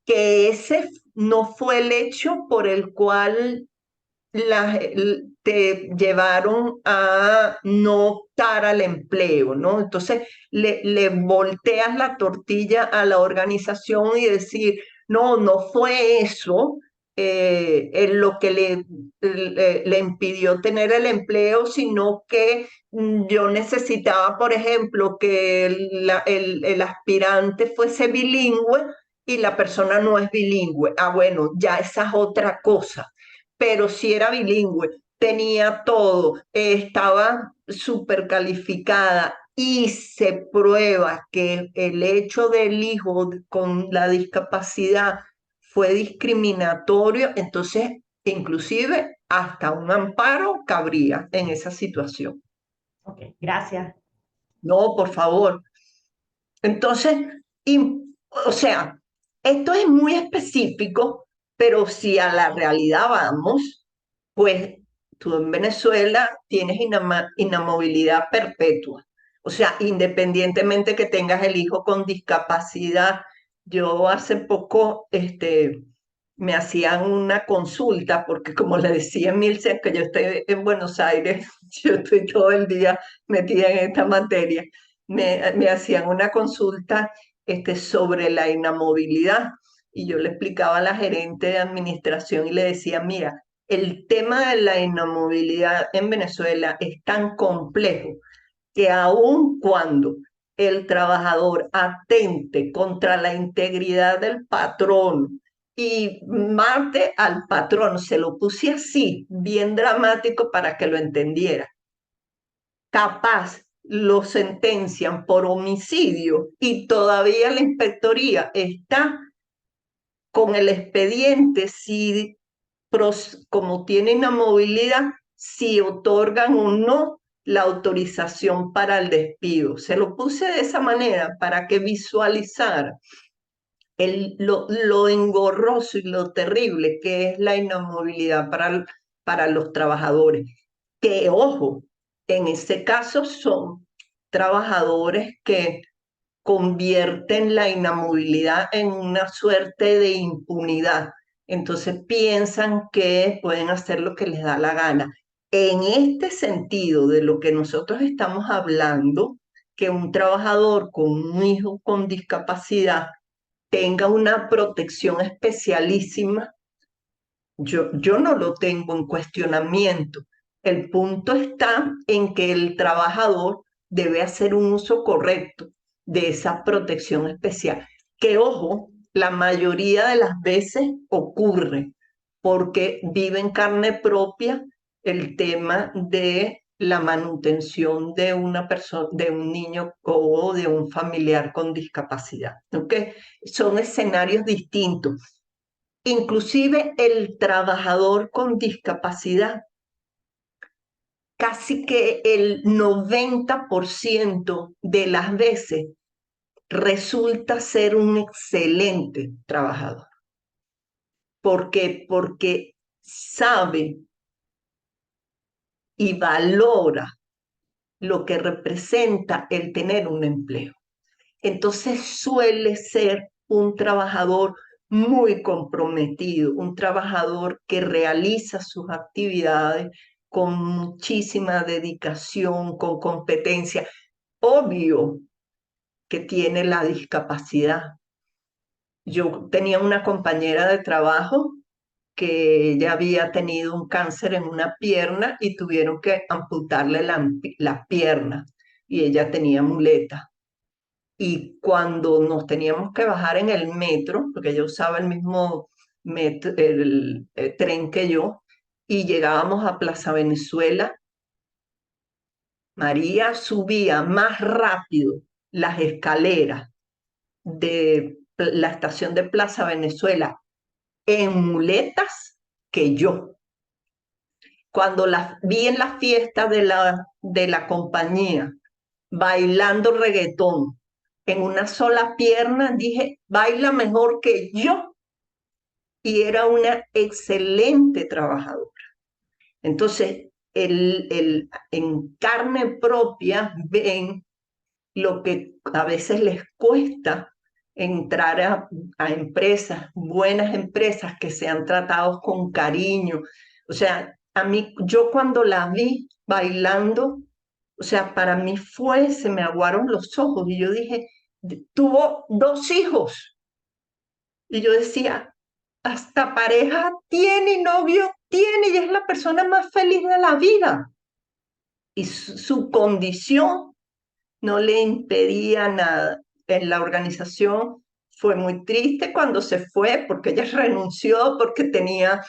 que ese no fue el hecho por el cual te llevaron a no optar al empleo, ¿no? Entonces le volteas la tortilla a la organización y decir, no, no fue eso en lo que le impidió tener el empleo, sino que yo necesitaba, por ejemplo, que el aspirante fuese bilingüe y la persona no es bilingüe. Ah, bueno, ya esa es otra cosa, pero si era bilingüe, tenía todo, estaba súper calificada y se prueba que el hecho del hijo con la discapacidad fue discriminatorio, entonces inclusive hasta un amparo cabría en esa situación. Ok, gracias. No, por favor. Entonces, o sea, esto es muy específico, pero si a la realidad vamos, pues tú en Venezuela tienes inamovilidad perpetua. O sea, independientemente que tengas el hijo con discapacidad, yo hace poco me hacían una consulta, porque como le decía Milce, que yo estoy en Buenos Aires, yo estoy todo el día metida en esta materia, me hacían una consulta sobre la inamovilidad. y yo le explicaba a la gerente de administración y le decía, mira, el tema de la inamovilidad en Venezuela es tan complejo que aun cuando el trabajador atente contra la integridad del patrón y mate al patrón, se lo puse así, bien dramático para que lo entendiera, capaz lo sentencian por homicidio y todavía la inspectoría está con el expediente si como tienen la movilidad, si otorgan o no la autorización para el despido. Se lo puse de esa manera para que visualizara lo engorroso y lo terrible que es la inamovilidad para los trabajadores. Que, ojo, en ese caso son trabajadores que convierten la inamovilidad en una suerte de impunidad. Entonces piensan que pueden hacer lo que les da la gana. En este sentido de lo que nosotros estamos hablando, que un trabajador con un hijo con discapacidad tenga una protección especialísima, yo no lo tengo en cuestionamiento. El punto está en que el trabajador debe hacer un uso correcto de esa protección especial, que ojo, la mayoría de las veces ocurre porque vive en carne propia el tema de la manutención de una persona, de un niño o de un familiar con discapacidad. ¿Ok? Son escenarios distintos. Inclusive el trabajador con discapacidad, casi que el 90% de las veces resulta ser un excelente trabajador. ¿Por qué? Porque sabe y valora lo que representa el tener un empleo. Entonces suele ser un trabajador muy comprometido, un trabajador que realiza sus actividades con muchísima dedicación, con competencia. Obvio que tiene la discapacidad. Yo tenía una compañera de trabajo que ella había tenido un cáncer en una pierna y tuvieron que amputarle la pierna y ella tenía muleta. Y cuando nos teníamos que bajar en el metro, porque ella usaba el mismo el tren que yo, y llegábamos a Plaza Venezuela, María subía más rápido las escaleras de la estación de Plaza Venezuela en muletas que yo. Cuando la vi en la fiesta de la compañía, bailando reggaetón en una sola pierna, dije, baila mejor que yo. Y era una excelente trabajadora. Entonces, en carne propia ven lo que a veces les cuesta entrar a empresas, buenas empresas que sean tratados con cariño. O sea, a mí, yo cuando la vi bailando, o sea, para mí se me aguaron los ojos y yo dije, tuvo 2 hijos. Y yo decía, hasta pareja tiene, novio tiene, y es la persona más feliz de la vida. Y su condición no le impedía nada. En la organización fue muy triste cuando se fue, porque ella renunció, porque tenía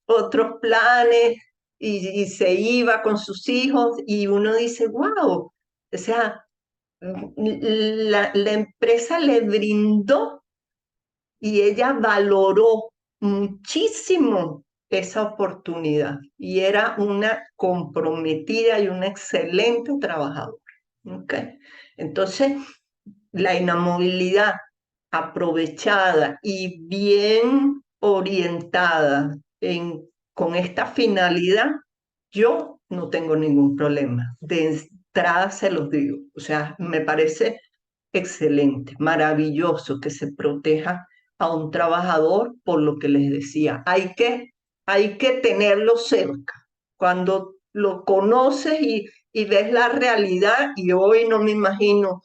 otros planes y se iba con sus hijos, y uno dice, wow, o sea, la empresa le brindó y ella valoró muchísimo esa oportunidad y era una comprometida y una excelente trabajadora. ¿Okay? Entonces, la inamovilidad aprovechada y bien orientada con esta finalidad, yo no tengo ningún problema. De entrada se los digo. O sea, me parece excelente, maravilloso que se proteja a un trabajador por lo que les decía. Hay que tenerlo cerca. Cuando lo conoces y ves la realidad, y hoy no me imagino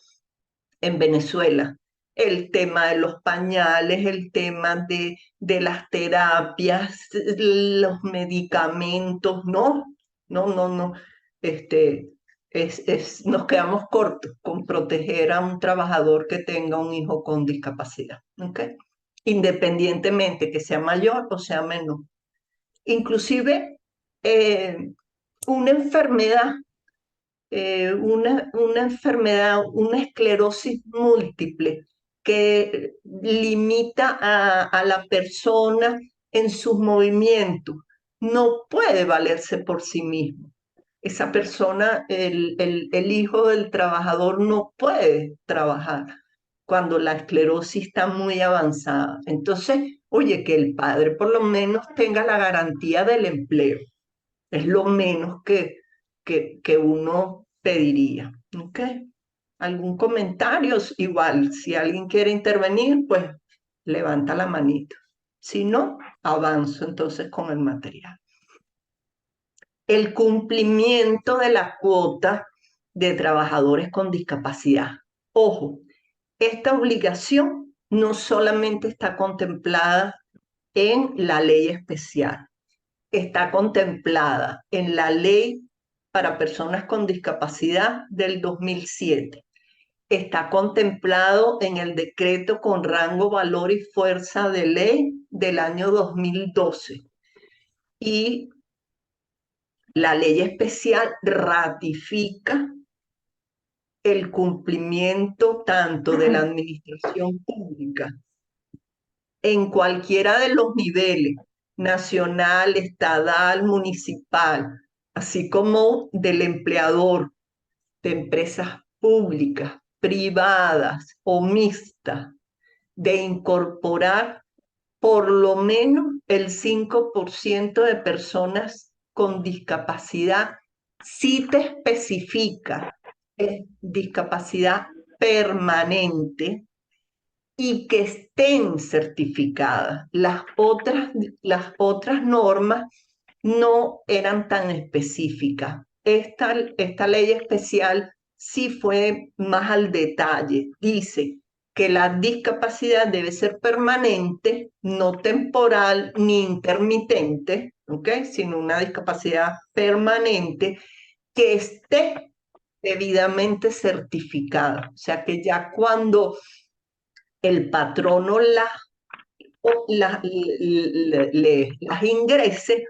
en Venezuela, el tema de los pañales, el tema de las terapias, los medicamentos, no. Este, nos quedamos cortos con proteger a un trabajador que tenga un hijo con discapacidad, ¿ok? Independientemente que sea mayor o sea menor. Inclusive, una enfermedad una enfermedad, una esclerosis múltiple que limita a la persona en sus movimientos, no puede valerse por sí mismo. Esa persona, el hijo del trabajador no puede trabajar cuando la esclerosis está muy avanzada. Entonces, oye, que el padre por lo menos tenga la garantía del empleo. Es lo menos que uno pediría. ¿Ok? ¿Algún comentario? Igual, si alguien quiere intervenir, pues levanta la manito. Si no, avanzo entonces con el material. El cumplimiento de la cuota de trabajadores con discapacidad. Ojo, esta obligación no solamente está contemplada en la ley especial, está contemplada en la ley para personas con discapacidad del 2007. Está contemplado en el decreto con rango, valor y fuerza de ley del año 2012. Y la ley especial ratifica el cumplimiento tanto de la administración pública en cualquiera de los niveles, nacional, estatal, municipal, así como del empleador de empresas públicas, privadas o mixtas, de incorporar por lo menos el 5% de personas con discapacidad, si te especifica discapacidad permanente, y que estén certificadas. Las otras normas no eran tan específicas. Esta ley especial sí fue más al detalle. Dice que la discapacidad debe ser permanente, no temporal ni intermitente, ¿ok? Sino una discapacidad permanente que esté debidamente certificada. O sea que ya cuando el patrono las ingrese,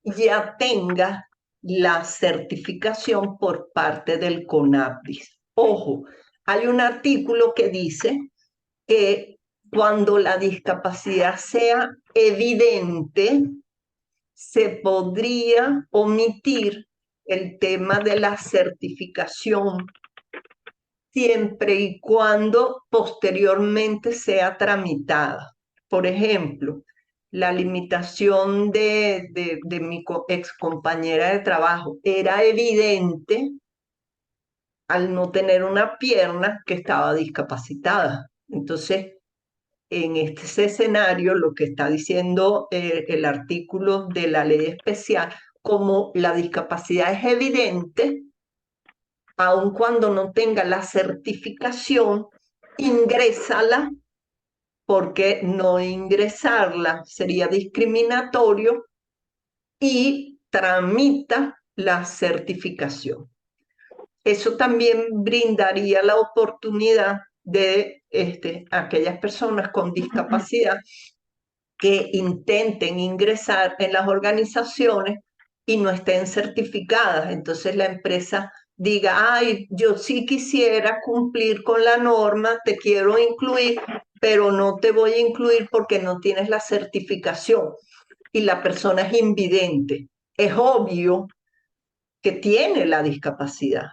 ya tenga la certificación por parte del CONAPDIS. Ojo, hay un artículo que dice que cuando la discapacidad sea evidente, se podría omitir el tema de la certificación siempre y cuando posteriormente sea tramitada. Por ejemplo, la limitación de mi ex compañera de trabajo era evidente al no tener una pierna que estaba discapacitada. Entonces, en este escenario, lo que está diciendo el artículo de la ley especial, como la discapacidad es evidente, aun cuando no tenga la certificación, ingrésala, porque no ingresarla sería discriminatorio, y tramita la certificación. Eso también brindaría la oportunidad de aquellas personas con discapacidad que intenten ingresar en las organizaciones y no estén certificadas. Entonces la empresa diga, ay, yo sí quisiera cumplir con la norma, te quiero incluir, pero no te voy a incluir porque no tienes la certificación. Y la persona es invidente. Es obvio que tiene la discapacidad.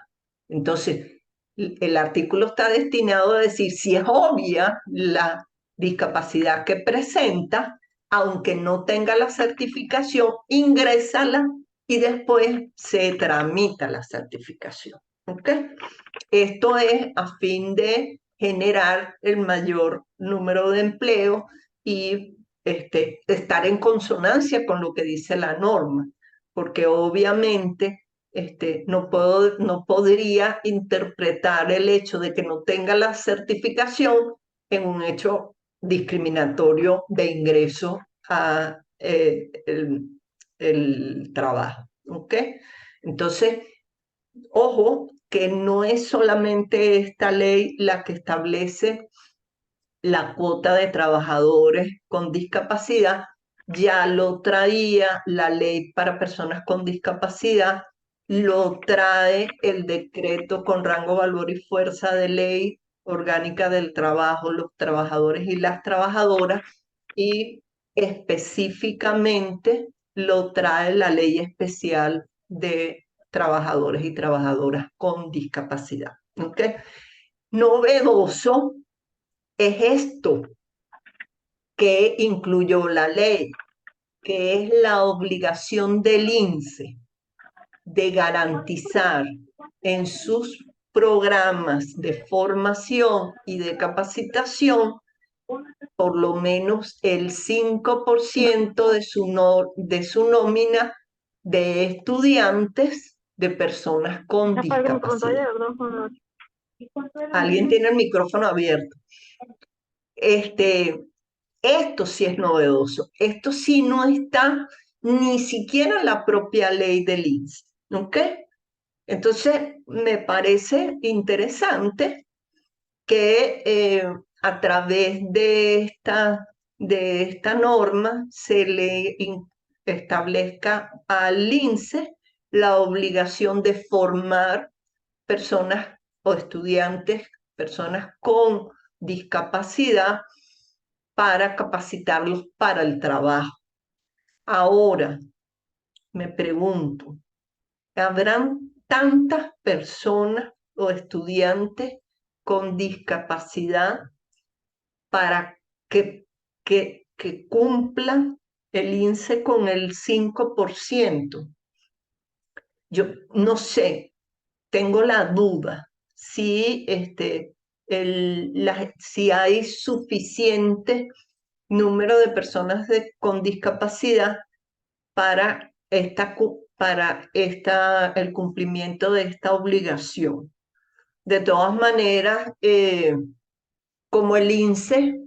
Entonces, el artículo está destinado a decir si es obvia la discapacidad que presenta, aunque no tenga la certificación, ingrésala y después se tramita la certificación. ¿Ok? Esto es a fin de generar el mayor número de empleo y estar en consonancia con lo que dice la norma, porque obviamente no podría interpretar el hecho de que no tenga la certificación en un hecho discriminatorio de ingreso a el trabajo. ¿Ok? Entonces, ojo, que no es solamente esta ley la que establece la cuota de trabajadores con discapacidad, ya lo traía la ley para personas con discapacidad, lo trae el decreto con rango, valor y fuerza de ley orgánica del trabajo, los trabajadores y las trabajadoras, y específicamente lo trae la ley especial de trabajadores y trabajadoras con discapacidad. ¿Ok? Novedoso es esto que incluyó la ley, que es la obligación del INSE de garantizar en sus programas de formación y de capacitación por lo menos el 5% de su nómina de estudiantes de personas con discapacidad. Alguien tiene el micrófono abierto. Esto sí es novedoso. Esto sí no está ni siquiera en la propia ley del INSS. ¿Ok? Entonces, me parece interesante que a través de esta norma se le establezca al INSE la obligación de formar personas o estudiantes, personas con discapacidad, para capacitarlos para el trabajo. Ahora, me pregunto, ¿habrán tantas personas o estudiantes con discapacidad para que cumplan el INSE con el 5%? Yo no sé, tengo la duda si, si hay suficiente número de personas con discapacidad para, el cumplimiento de esta obligación. De todas maneras, como el INSE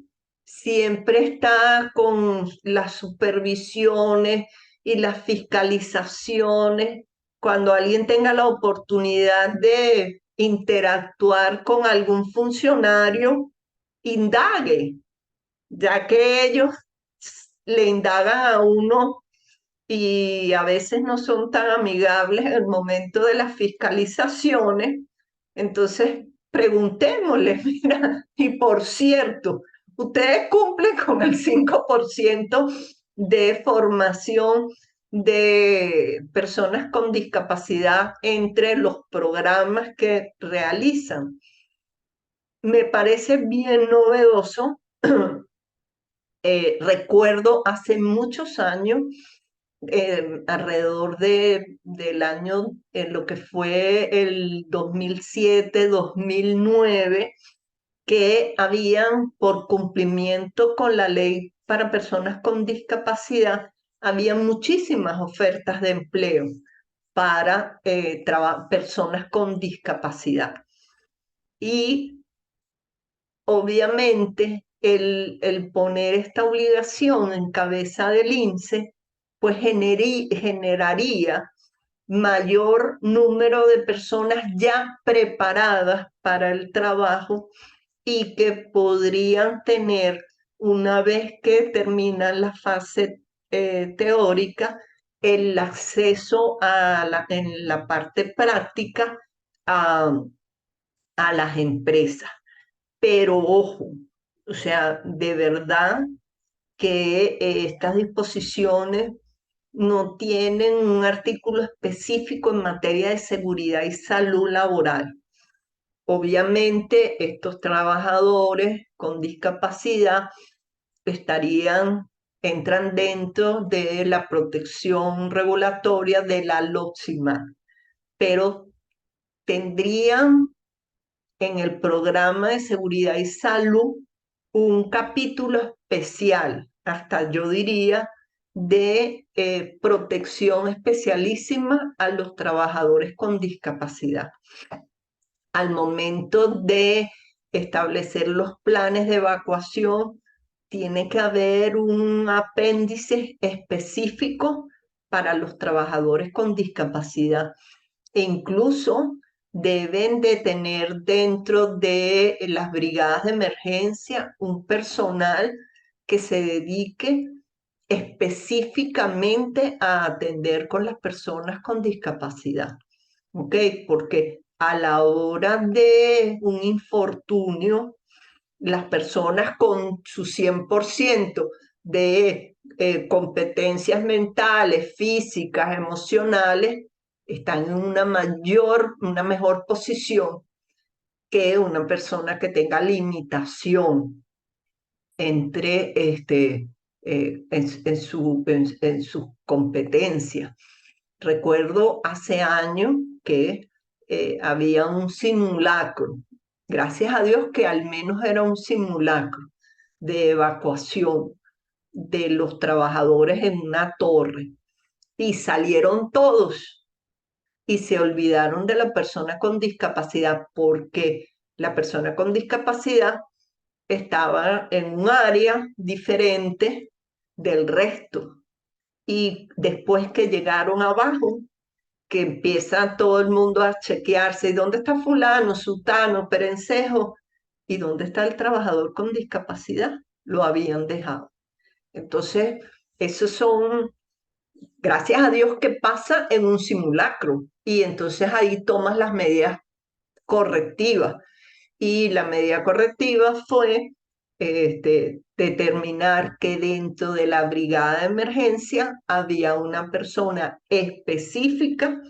siempre está con las supervisiones y las fiscalizaciones, cuando alguien tenga la oportunidad de interactuar con algún funcionario, indague, ya que ellos le indagan a uno y a veces no son tan amigables en el momento de las fiscalizaciones. Entonces, preguntémosles, mira, y por cierto, ustedes cumplen con el 5% de formación de personas con discapacidad entre los programas que realizan. Me parece bien novedoso. Recuerdo hace muchos años, alrededor del año, en lo que fue el 2007, 2009, que habían, por cumplimiento con la ley para personas con discapacidad, había muchísimas ofertas de empleo para personas con discapacidad. Y obviamente, el poner esta obligación en cabeza del INSE, pues generaría mayor número de personas ya preparadas para el trabajo y que podrían tener, una vez que terminan la fase teórica, el acceso en la parte práctica a las empresas. Pero ojo, o sea, de verdad que estas disposiciones no tienen un artículo específico en materia de seguridad y salud laboral. Obviamente, estos trabajadores con discapacidad entran dentro de la protección regulatoria de la LOCSIMA, pero tendrían en el programa de seguridad y salud un capítulo especial, hasta yo diría, de protección especialísima a los trabajadores con discapacidad. Al momento de establecer los planes de evacuación, tiene que haber un apéndice específico para los trabajadores con discapacidad e incluso deben de tener dentro de las brigadas de emergencia un personal que se dedique específicamente a atender con las personas con discapacidad, ¿ok? Porque a la hora de un infortunio, las personas con su 100% de competencias mentales, físicas, emocionales, están en una mejor posición que una persona que tenga limitación entre en sus competencias. Recuerdo hace años que había un simulacro, gracias a Dios que al menos era un simulacro de evacuación de los trabajadores en una torre y salieron todos y se olvidaron de la persona con discapacidad porque la persona con discapacidad estaba en un área diferente del resto. Y después que llegaron abajo, que empieza todo el mundo a chequearse, ¿y dónde está fulano, sutano, perencejo? ¿Y dónde está el trabajador con discapacidad? Lo habían dejado. Entonces, esos son, gracias a Dios que pasa en un simulacro, y entonces ahí tomas las medidas correctivas. Y la medida correctiva fue determinar que dentro de la brigada de emergencia había una persona específica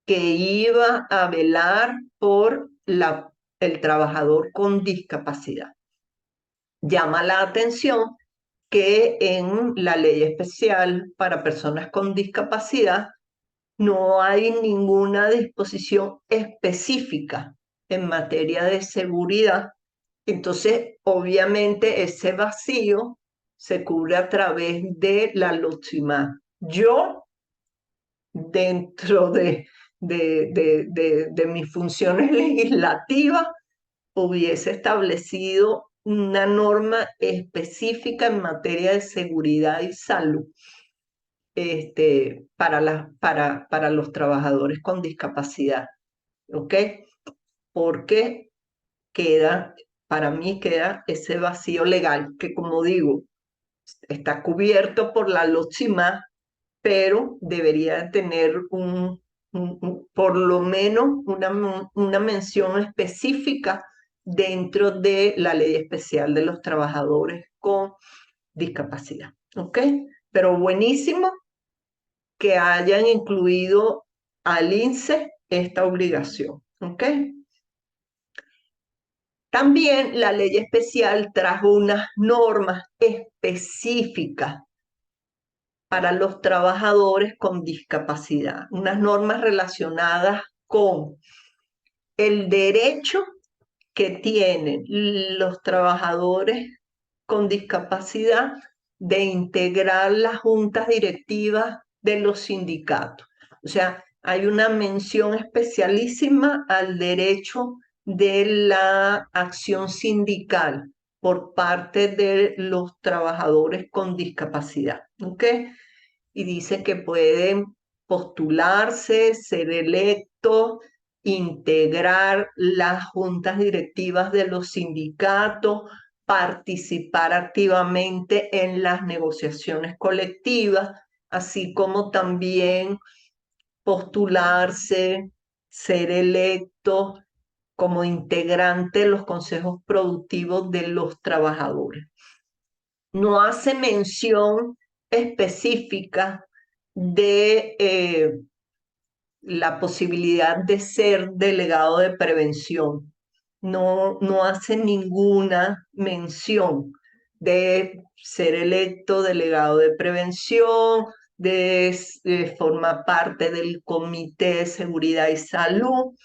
que iba a velar por el trabajador con discapacidad. Llama la atención que en la ley especial para personas con discapacidad no hay ninguna disposición específica en materia de seguridad. Entonces, obviamente, ese vacío se cubre a través de la LOTSIMAD. Yo, dentro de mis funciones legislativas, hubiese establecido una norma específica en materia de seguridad y salud para los trabajadores con discapacidad, ¿ok? Porque para mí queda ese vacío legal que, como digo, está cubierto por la LOTSIMAD, pero debería tener por lo menos una mención específica dentro de la ley especial de los trabajadores con discapacidad, ¿ok? Pero buenísimo que hayan incluido al INSE esta obligación, ¿ok? También la ley especial trajo unas normas específicas para los trabajadores con discapacidad, unas normas relacionadas con el derecho que tienen los trabajadores con discapacidad de integrar las juntas directivas de los sindicatos. O sea, hay una mención especialísima al derecho de la acción sindical por parte de los trabajadores con discapacidad, ¿ok? Y dice que pueden postularse, ser electos, integrar las juntas directivas de los sindicatos, participar activamente en las negociaciones colectivas, así como también postularse, ser electos como integrante de los consejos productivos de los trabajadores. No hace mención específica de la posibilidad de ser delegado de prevención. No hace ninguna mención de ser electo delegado de prevención, de formar parte del Comité de Seguridad y Salud.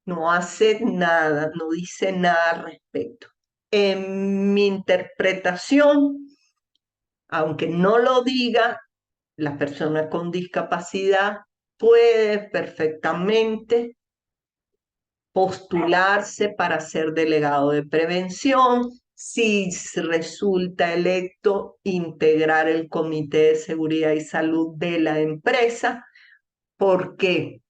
No hace nada, no dice nada al respecto. En mi interpretación, aunque no lo diga, la persona con discapacidad puede perfectamente postularse para ser delegado de prevención. Si resulta electo, integrar el Comité de Seguridad y Salud de la empresa. ¿Por qué?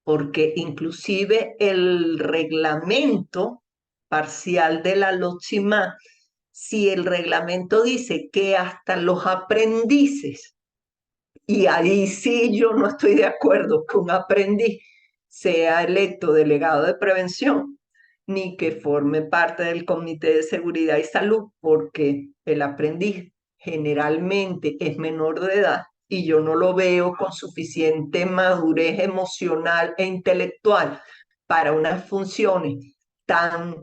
Porque inclusive el reglamento parcial de la LOCIMA, si el reglamento dice que hasta los aprendices, y ahí sí yo no estoy de acuerdo que un aprendiz sea electo delegado de prevención, ni que forme parte del Comité de Seguridad y Salud, porque el aprendiz generalmente es menor de edad y yo no lo veo con suficiente madurez emocional e intelectual para unas funciones tan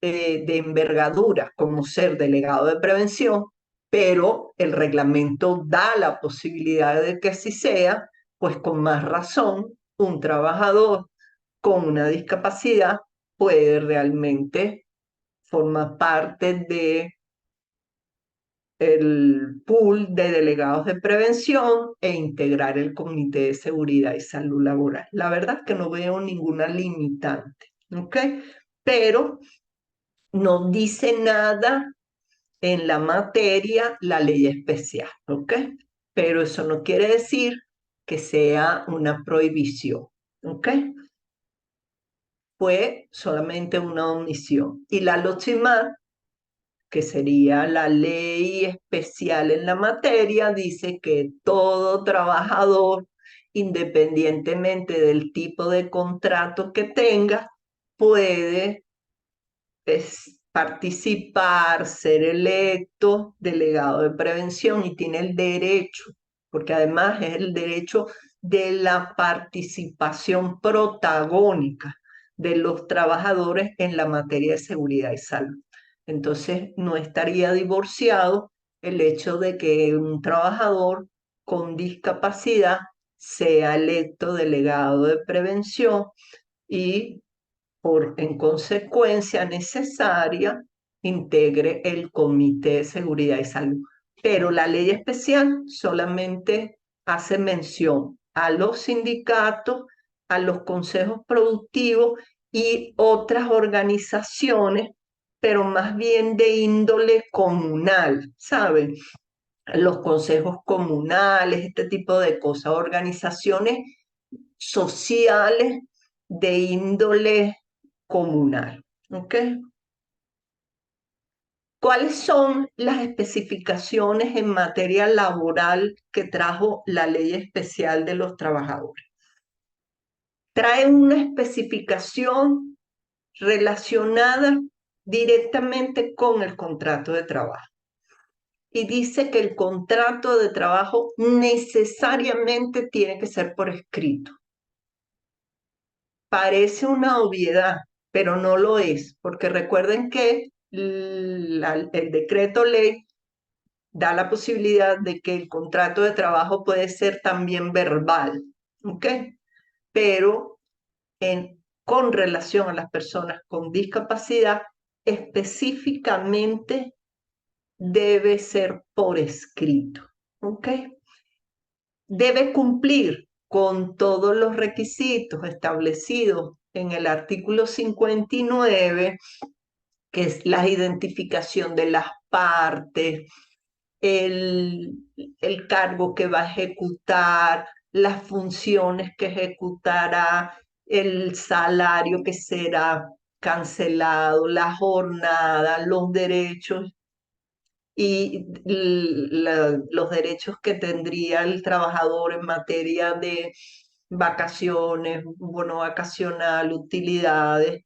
de envergadura como ser delegado de prevención, pero el reglamento da la posibilidad de que así sea, pues con más razón un trabajador con una discapacidad puede realmente formar parte de el pool de delegados de prevención e integrar el Comité de Seguridad y Salud Laboral. La verdad es que no veo ninguna limitante, ¿ok? Pero no dice nada en la materia la ley especial, ¿ok? Pero eso no quiere decir que sea una prohibición, ¿ok? Fue solamente una omisión. Y la LOCHIMAR, que sería la ley especial en la materia, dice que todo trabajador, independientemente del tipo de contrato que tenga, puede participar, ser electo delegado de prevención y tiene el derecho, porque además es el derecho de la participación protagónica de los trabajadores en la materia de seguridad y salud. Entonces, no estaría divorciado el hecho de que un trabajador con discapacidad sea electo delegado de prevención y en consecuencia necesaria, integre el Comité de Seguridad y Salud. Pero la ley especial solamente hace mención a los sindicatos, a los consejos productivos y otras organizaciones, pero más bien de índole comunal, ¿saben? Los consejos comunales, este tipo de cosas, organizaciones sociales de índole comunal. ¿Ok? ¿Cuáles son las especificaciones en materia laboral que trajo la Ley Especial de los Trabajadores? Trae una especificación relacionada directamente con el contrato de trabajo. Y dice que el contrato de trabajo necesariamente tiene que ser por escrito. Parece una obviedad, pero no lo es, porque recuerden que el decreto ley da la posibilidad de que el contrato de trabajo puede ser también verbal, ¿ok? Pero con relación a las personas con discapacidad, específicamente debe ser por escrito, ¿ok? Debe cumplir con todos los requisitos establecidos en el artículo 59, que es la identificación de las partes, el, el cargo que va a ejecutar, las funciones que ejecutará, el salario que será cancelado, la jornada, los derechos y los derechos que tendría el trabajador en materia de vacaciones, bono vacacional, utilidades,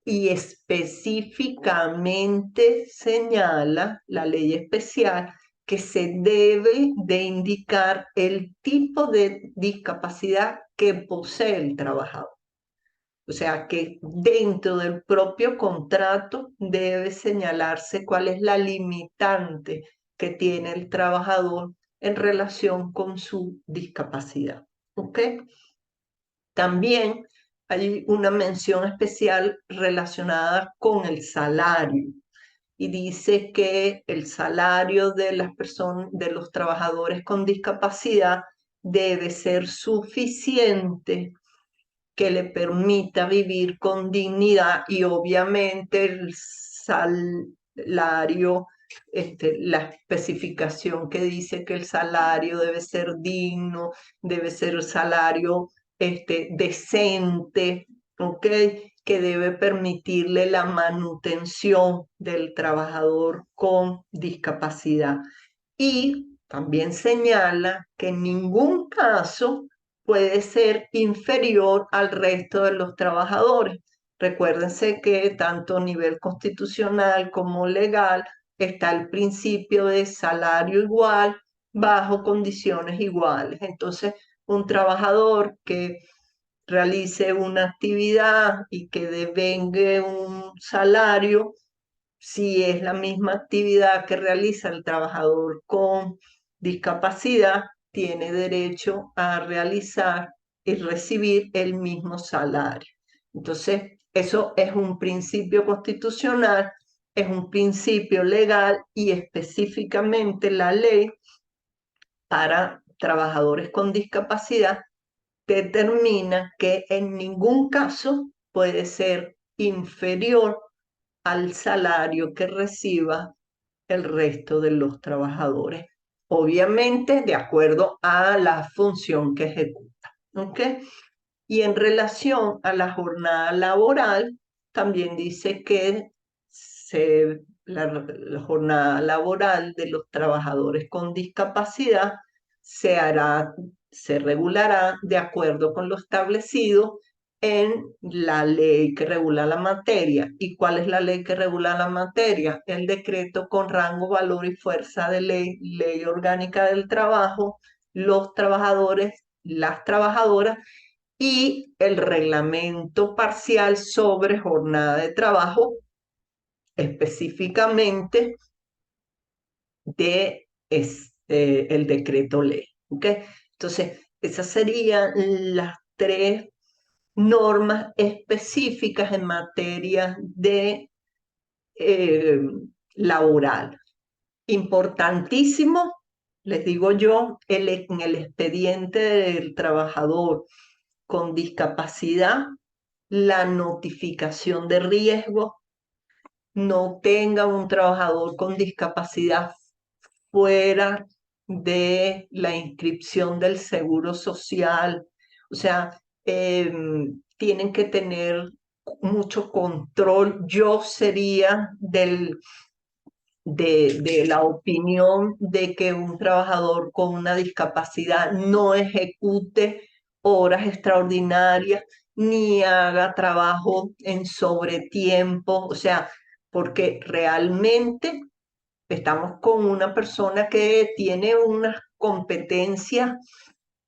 y específicamente señala la ley especial que se debe de indicar el tipo de discapacidad que posee el trabajador. O sea que dentro del propio contrato debe señalarse cuál es la limitante que tiene el trabajador en relación con su discapacidad. ¿Ok? También hay una mención especial relacionada con el salario y dice que el salario de las personas, de los trabajadores con discapacidad debe ser suficiente que le permita vivir con dignidad y obviamente el salario, la especificación que dice que el salario debe ser digno, debe ser salario decente, ¿ok? Que debe permitirle la manutención del trabajador con discapacidad. Y también señala que en ningún caso puede ser inferior al resto de los trabajadores. Recuérdense que tanto a nivel constitucional como legal está el principio de salario igual bajo condiciones iguales. Entonces, un trabajador que realice una actividad y que devengue un salario, si es la misma actividad que realiza el trabajador con discapacidad, tiene derecho a realizar y recibir el mismo salario. Entonces, eso es un principio constitucional, es un principio legal y específicamente la ley para trabajadores con discapacidad determina que en ningún caso puede ser inferior al salario que reciba el resto de los trabajadores, obviamente de acuerdo a la función que ejecuta. ¿Ok? Y en relación a la jornada laboral, también dice que la jornada laboral de los trabajadores con discapacidad se regulará de acuerdo con lo establecido en la ley que regula la materia. ¿Y cuál es la ley que regula la materia? El decreto con rango, valor y fuerza de ley, ley orgánica del trabajo, los trabajadores, las trabajadoras y el reglamento parcial sobre jornada de trabajo, específicamente de el decreto ley. ¿Okay? Entonces, esas serían las tres normas específicas en materia de laboral. Importantísimo, les digo yo, en el expediente del trabajador con discapacidad, la notificación de riesgo, no tenga un trabajador con discapacidad fuera de la inscripción del seguro social. O sea, tienen que tener mucho control. Yo sería de la opinión de que un trabajador con una discapacidad no ejecute horas extraordinarias ni haga trabajo en sobretiempo, o sea, porque realmente estamos con una persona que tiene unas competencias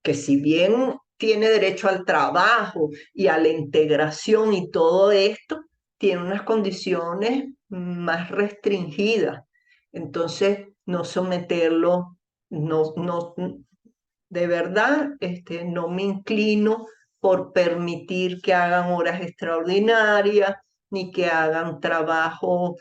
que si bien tiene derecho al trabajo y a la integración y todo esto, tiene unas condiciones más restringidas. Entonces, no someterlo, no, de verdad, no me inclino por permitir que hagan horas extraordinarias, ni que hagan trabajo,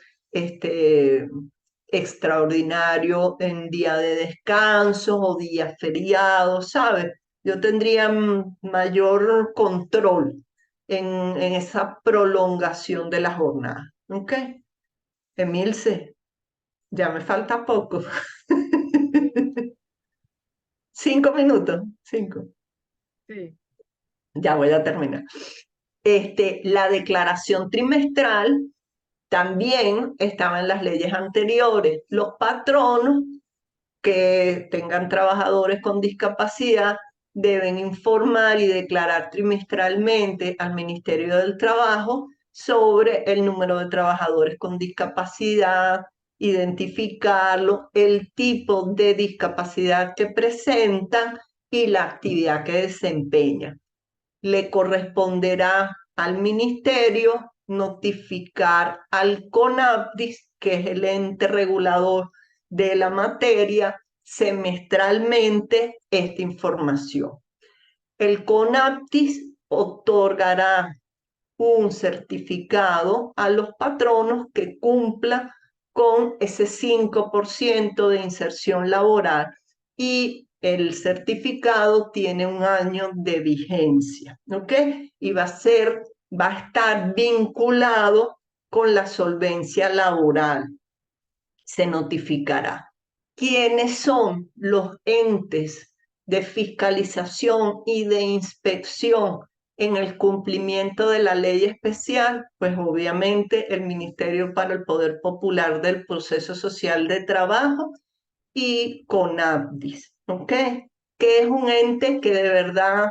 extraordinario en día de descanso o días feriados, ¿sabes? Yo tendría mayor control en esa prolongación de la jornada. ¿Ok? Emilce, ya me falta poco. 5 minutos, 5. Sí. Ya voy a terminar. La declaración trimestral también estaba en las leyes anteriores. Los patronos que tengan trabajadores con discapacidad deben informar y declarar trimestralmente al Ministerio del Trabajo sobre el número de trabajadores con discapacidad, identificarlo, el tipo de discapacidad que presentan y la actividad que desempeñan. Le corresponderá al ministerio notificar al CONAPDIS, que es el ente regulador de la materia, semestralmente esta información. El CONAPDIS otorgará un certificado a los patronos que cumplan con ese 5% de inserción laboral y el certificado tiene un año de vigencia, ¿ok? Y va a estar vinculado con la solvencia laboral. Se notificará. ¿Quiénes son los entes de fiscalización y de inspección en el cumplimiento de la ley especial? Pues obviamente el Ministerio para el Poder Popular del Proceso Social de Trabajo y CONAPDIS, ¿ok? Que es un ente que de verdad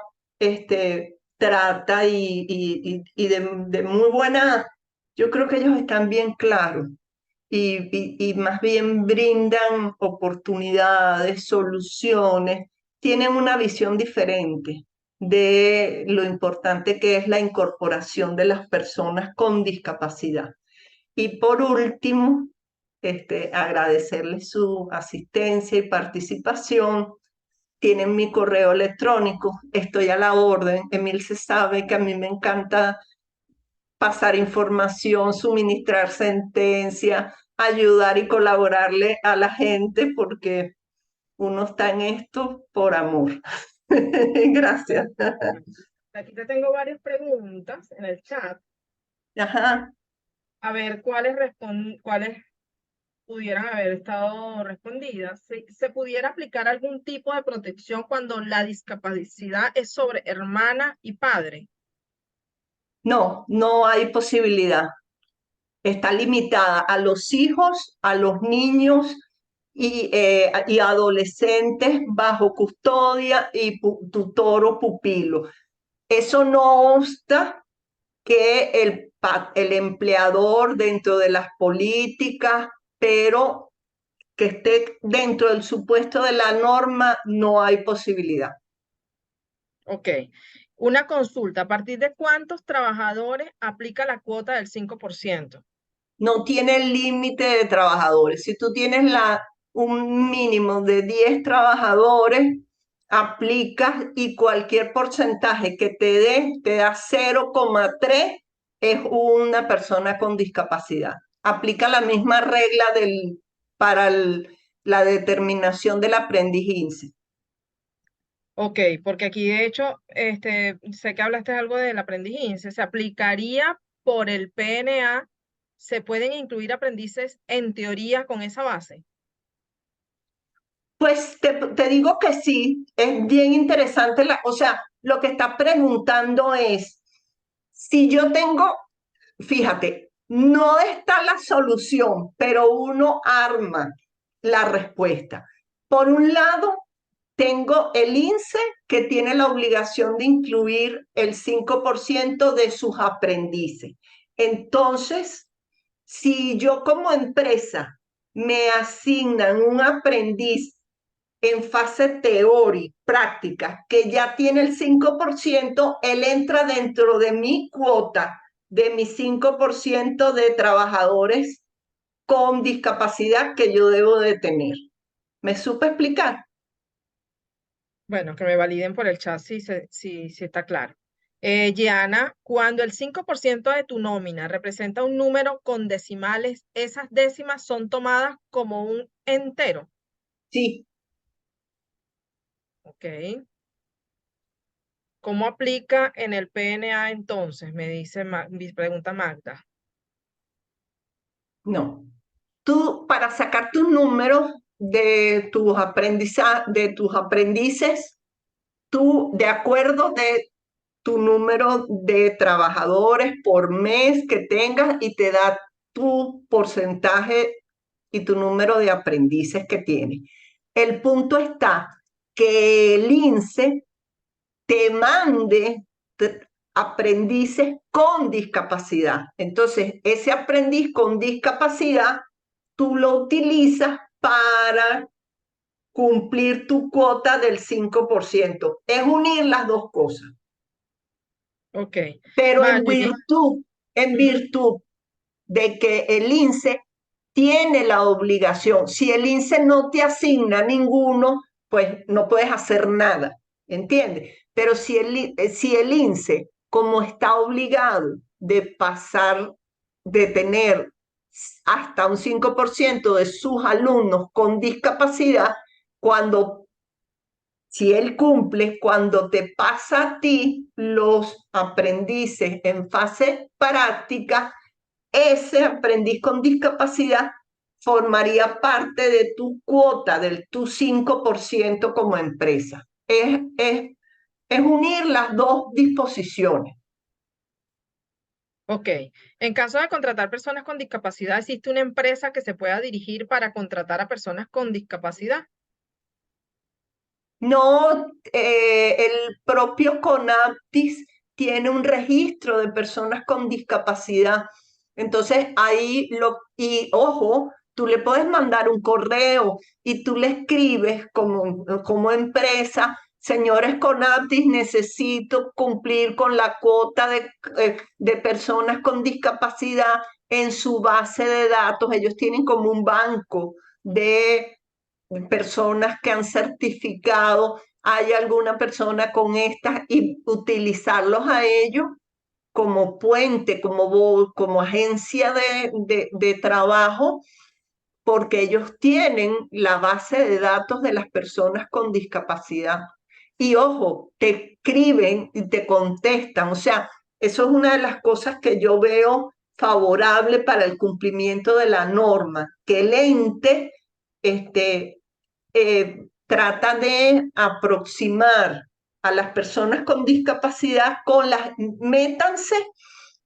trata de muy buena, yo creo que ellos están bien claros y más bien brindan oportunidades, soluciones, tienen una visión diferente de lo importante que es la incorporación de las personas con discapacidad. Y por último, agradecerles su asistencia y participación. Tienen mi correo electrónico, estoy a la orden. Emilce sabe que a mí me encanta pasar información, suministrar sentencia, ayudar y colaborarle a la gente porque uno está en esto por amor. Gracias. Aquí te tengo varias preguntas en el chat. Ajá. A ver cuáles pudieran haber estado respondidas. Si se pudiera aplicar algún tipo de protección cuando la discapacidad es sobre hermana y padre. No, no hay posibilidad. Está limitada a los hijos, a los niños y adolescentes bajo custodia y tutor o pupilo. Eso no obsta que el empleador dentro de las políticas, pero que esté dentro del supuesto de la norma, no hay posibilidad. Ok. Una consulta. ¿A partir de cuántos trabajadores aplica la cuota del 5%? No tiene límite de trabajadores. Si tú tienes un mínimo de 10 trabajadores, aplicas y cualquier porcentaje que te da 0,3 es una persona con discapacidad. Aplica la misma regla para la determinación del aprendiz. Ok, porque aquí de hecho, sé que hablaste algo del aprendiz. ¿Se aplicaría por el PNA? ¿Se pueden incluir aprendices en teoría con esa base? Pues te digo que sí, es bien interesante. O sea, lo que está preguntando es, si yo tengo, fíjate, no está la solución, pero uno arma la respuesta. Por un lado, tengo el INSEE que tiene la obligación de incluir el 5% de sus aprendices. Entonces, si yo como empresa me asignan un aprendiz en fase teórica, práctica, que ya tiene el 5%, él entra dentro de mi cuota, de mi 5% de trabajadores con discapacidad que yo debo de tener. ¿Me supe explicar? Bueno, que me validen por el chat si está claro. Gianna, cuando el 5% de tu nómina representa un número con decimales, esas décimas son tomadas como un entero. Sí. Ok. ¿Cómo aplica en el PNA entonces? Me dice, pregunta Magda. No. Tú, para sacar tus números de tus aprendices, tú, de acuerdo de tu número de trabajadores por mes que tengas y te da tu porcentaje y tu número de aprendices que tienes. El punto está que el INSEE te mande aprendices con discapacidad. Entonces, ese aprendiz con discapacidad, tú lo utilizas para cumplir tu cuota del 5%. Es unir las dos cosas. Ok. Pero Marjorie. en virtud de que el INSEE tiene la obligación, si el INSEE no te asigna ninguno, pues no puedes hacer nada, ¿entiendes? Pero si el INSEE, como está obligado de pasar, de tener hasta un 5% de sus alumnos con discapacidad, cuando Si él cumple, cuando te pasa a ti los aprendices en fase práctica, ese aprendiz con discapacidad formaría parte de tu cuota, del tu 5% como empresa. Es unir las dos disposiciones. Ok. En caso de contratar personas con discapacidad, ¿existe una empresa que se pueda dirigir para contratar a personas con discapacidad? No, el propio CONAPTIS tiene un registro de personas con discapacidad. Entonces y ojo, tú le puedes mandar un correo y tú le escribes como empresa, señores CONAPTIS, necesito cumplir con la cuota de personas con discapacidad en su base de datos. Ellos tienen como un banco de personas que han certificado, hay alguna persona con estas y utilizarlos a ellos como puente, como agencia de trabajo, porque ellos tienen la base de datos de las personas con discapacidad. Y ojo, te escriben y te contestan. O sea, eso es una de las cosas que yo veo favorable para el cumplimiento de la norma, que el ente trata de aproximar a las personas con discapacidad métanse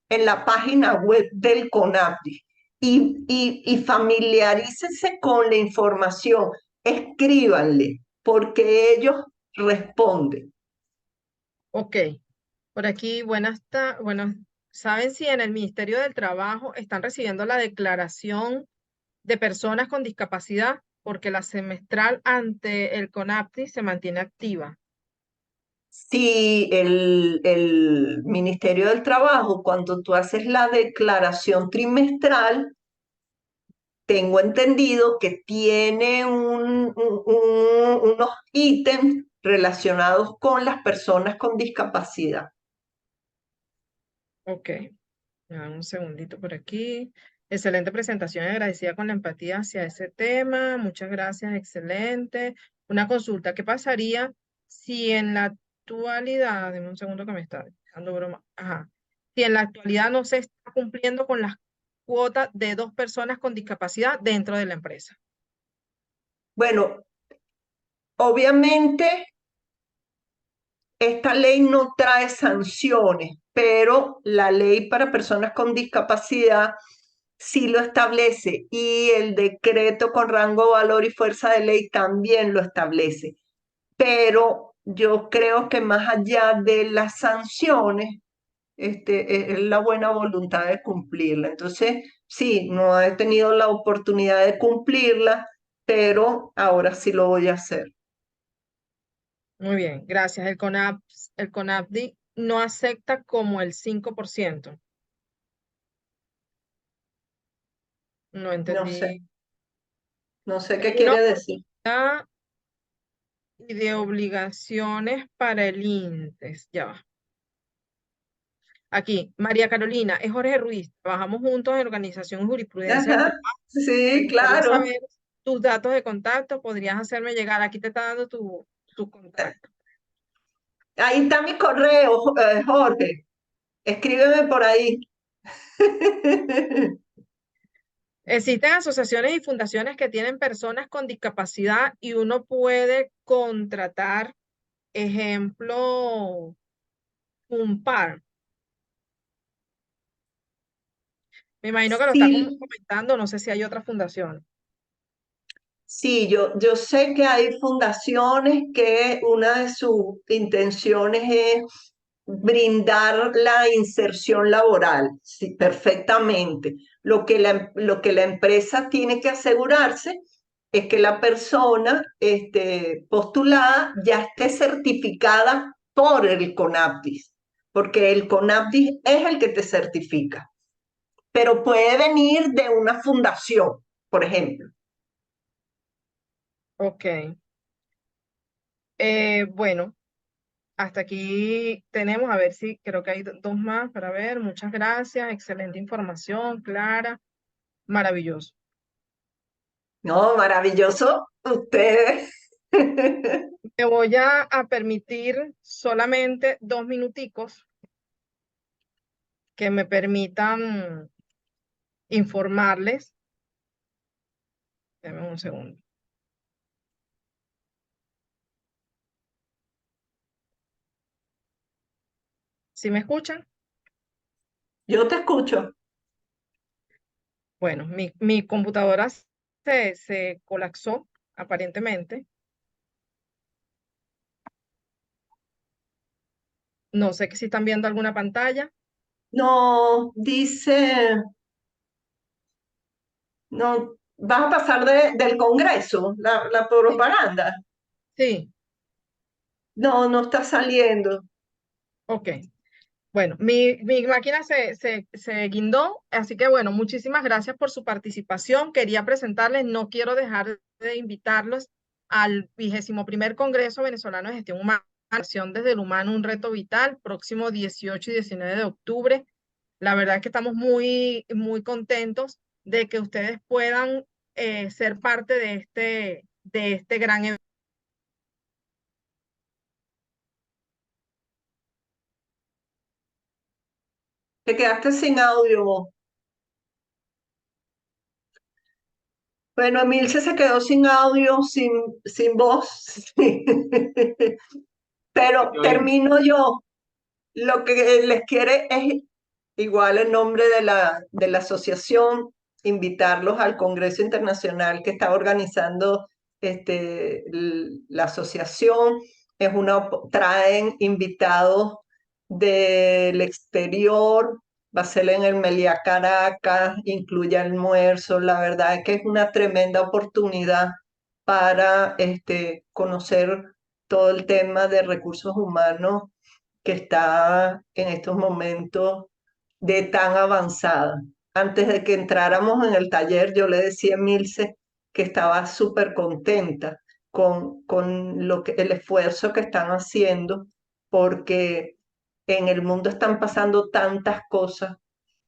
en la página web del CONAPDI y familiarícense con la información, escríbanle, porque ellos responden. Ok. Por aquí, bueno, ¿saben si en el Ministerio del Trabajo están recibiendo la declaración de personas con discapacidad? Porque la semestral ante el CONAPTI se mantiene activa. Si el Ministerio del Trabajo, cuando tú haces la declaración trimestral, tengo entendido que tiene unos ítems relacionados con las personas con discapacidad. Ok. Dame un segundito por aquí. Excelente presentación, agradecida con la empatía hacia ese tema. Muchas gracias, excelente. Una consulta, ¿qué pasaría si en la actualidad, deme un segundo que me está dando broma, ajá, si en la actualidad no se está cumpliendo con las cuotas de 2 personas con discapacidad dentro de la empresa? Bueno, obviamente esta ley no trae sanciones, pero la ley para personas con discapacidad sí lo establece y el decreto con rango, valor y fuerza de ley también lo establece. Pero yo creo que más allá de las sanciones, es la buena voluntad de cumplirla. Entonces, sí, no he tenido la oportunidad de cumplirla, pero ahora sí lo voy a hacer. Muy bien, gracias. El CONAPDI no acepta como el 5%. No No sé, entendí. no sé Es qué una quiere decir. oportunidad y de obligaciones para el INTES. Ya va. Aquí, María Carolina, es Jorge Ruiz. Trabajamos juntos en Organización y Jurisprudencia del Ajá, Trabajo. Me sí, gustaría claro. saber tus datos de contacto. Podrías hacerme llegar. Aquí te está dando tu contacto. Ahí está mi correo, Jorge. Escríbeme por ahí. Existen asociaciones y fundaciones que tienen personas con discapacidad y uno puede contratar, ejemplo, un par. Me imagino que lo está Sí, comentando. No sé si hay otra fundación. sí, yo sé que hay fundaciones que una de sus intenciones es brindar la inserción laboral, sí, perfectamente. Lo que la empresa tiene que asegurarse es que la persona postulada ya esté certificada por el CONAPTIS, porque el CONAPTIS es el que te certifica, pero puede venir de una fundación, por ejemplo. Ok. Bueno, hasta aquí tenemos, a ver si creo que hay dos más para ver. Muchas gracias. Excelente información, clara. Maravilloso. No, maravilloso ustedes. Me voy a permitir solamente 2 minuticos que me permitan informarles. Deme un segundo. ¿Sí me escuchan? Yo te escucho. Bueno, mi computadora se colapsó, aparentemente. No sé si están viendo alguna pantalla. No, dice, no, vas a pasar del Congreso, la Sí, propaganda. sí, No, no está saliendo. ok. Bueno, mi máquina se guindó, así que bueno, muchísimas gracias por su participación. Quería presentarles, no quiero dejar de invitarlos al 21º Congreso Venezolano de Gestión Humana, Acción desde el Humano, un reto vital, próximo 18 y 19 de octubre. La verdad es que estamos muy, muy contentos de que ustedes puedan ser parte de este gran evento. Te quedaste sin audio. Bueno, Emilce se quedó sin audio, sin voz. Pero termino yo. Lo que les quiere es igual en nombre de la asociación, invitarlos al Congreso Internacional que está organizando la asociación. Traen invitados del exterior, va a ser en el Meliá Caracas, incluye almuerzo. La verdad es que es una tremenda oportunidad para conocer todo el tema de recursos humanos que está en estos momentos de tan avanzada. Antes de que entráramos en el taller, yo le decía a Milce que estaba súper contenta con el esfuerzo que están haciendo, porque en el mundo están pasando tantas cosas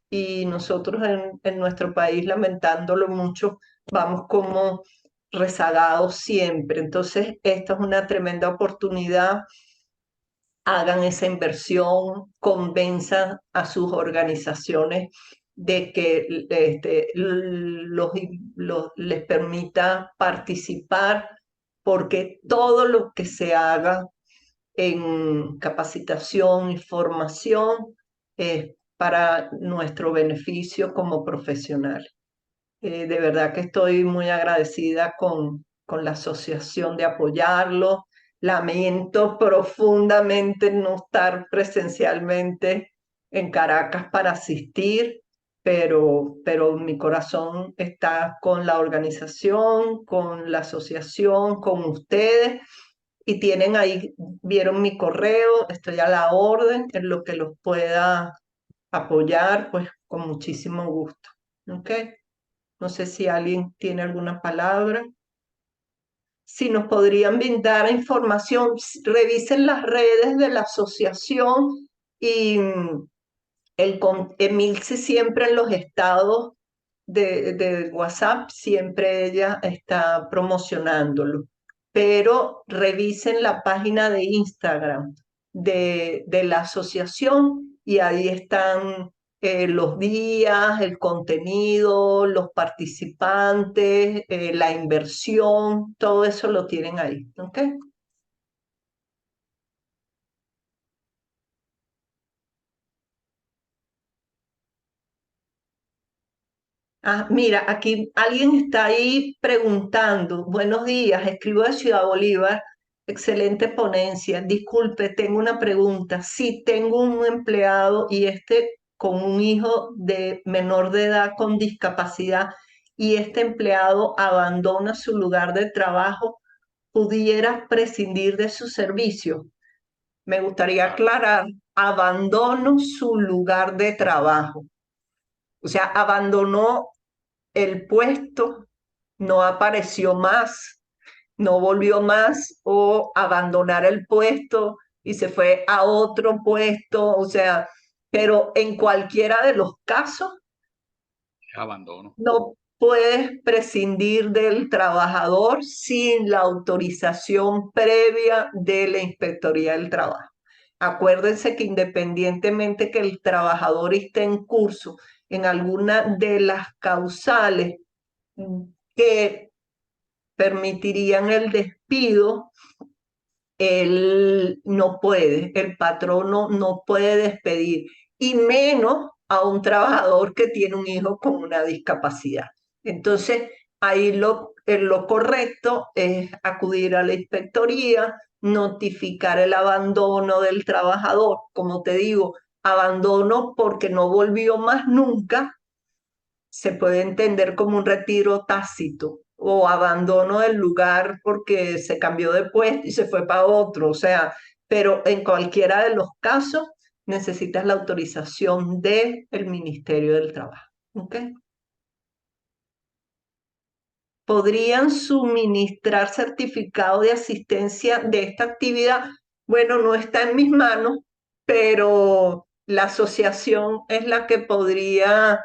y nosotros en nuestro país, lamentándolo mucho, vamos como rezagados siempre. Entonces, esta es una tremenda oportunidad. Hagan esa inversión, convenzan a sus organizaciones de que les permita participar, porque todo lo que se haga en capacitación y formación es para nuestro beneficio como profesionales. De verdad que estoy muy agradecida con la asociación de apoyarlo. Lamento profundamente no estar presencialmente en Caracas para asistir, pero mi corazón está con la organización, con la asociación, con ustedes. Y tienen ahí, vieron mi correo, estoy a la orden en lo que los pueda apoyar, pues con muchísimo gusto. ¿Ok? No sé si alguien tiene alguna palabra. Si nos podrían brindar información, revisen las redes de la asociación y Emilce siempre en los estados de WhatsApp, siempre ella está promocionándolo. Pero revisen la página de Instagram de la asociación y ahí están los días, el contenido, los participantes, la inversión, todo eso lo tienen ahí. ¿Ok? Ah, mira, aquí alguien está ahí preguntando. Buenos días, escribo de Ciudad Bolívar. Excelente ponencia. Disculpe, tengo una pregunta. Si tengo un empleado y con un hijo de menor de edad con discapacidad y este empleado abandona su lugar de trabajo, ¿pudiera prescindir de su servicio? Me gustaría aclarar, abandono su lugar de trabajo. O sea, abandonó el puesto, no apareció más, no volvió más, o abandonar el puesto y se fue a otro puesto, o sea, pero en cualquiera de los casos Abandono. no puedes prescindir del trabajador sin la autorización previa de la Inspectoría del Trabajo. Acuérdense que independientemente que el trabajador esté en curso en alguna de las causales que permitirían el despido, él no puede, el patrono no puede despedir, y menos a un trabajador que tiene un hijo con una discapacidad. Entonces, ahí lo correcto es acudir a la inspectoría, notificar el abandono del trabajador, como te digo, abandono porque no volvió más nunca, se puede entender como un retiro tácito o abandono del lugar porque se cambió de puesto y se fue para otro, o sea, pero en cualquiera de los casos necesitas la autorización del Ministerio del Trabajo. ¿Ok? ¿Podrían suministrar certificado de asistencia de esta actividad? Bueno, no está en mis manos, pero la asociación es la que podría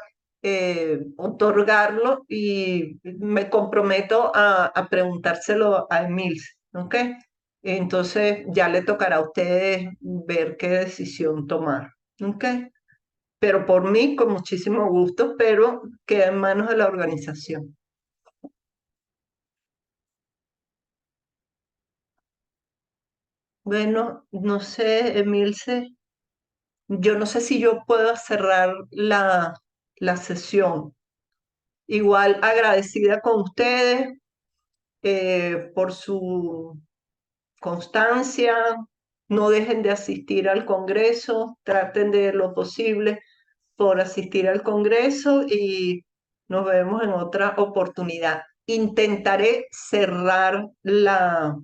otorgarlo y me comprometo a preguntárselo a Emil, ¿ok? Entonces ya le tocará a ustedes ver qué decisión tomar, ¿ok? Pero por mí, con muchísimo gusto, pero queda en manos de la organización. Bueno, no sé, Emilce, yo no sé si yo puedo cerrar la sesión. Igual agradecida con ustedes por su constancia. No dejen de asistir al Congreso, traten de lo posible por asistir al Congreso y nos vemos en otra oportunidad. Intentaré cerrar la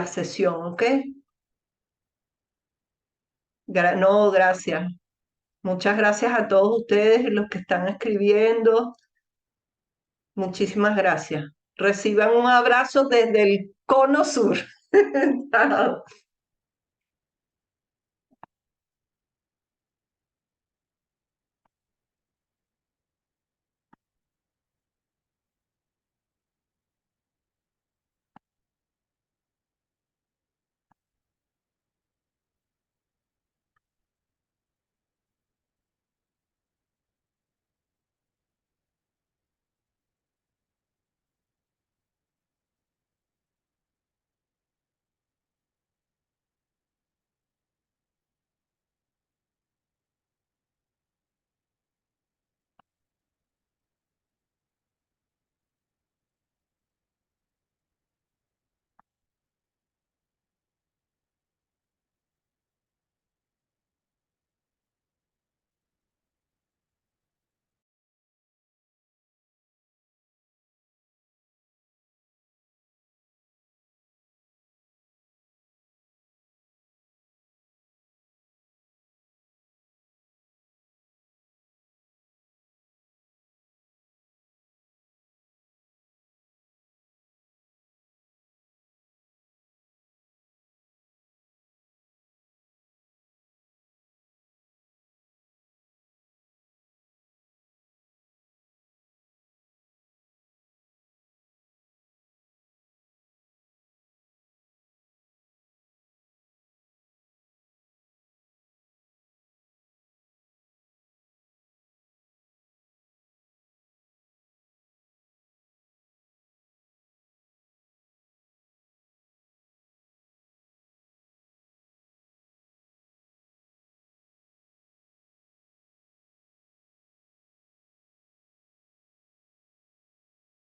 sesión, ¿ok? No, gracias. Muchas gracias a todos ustedes los que están escribiendo. Muchísimas gracias. Reciban un abrazo desde el Cono Sur. Chao.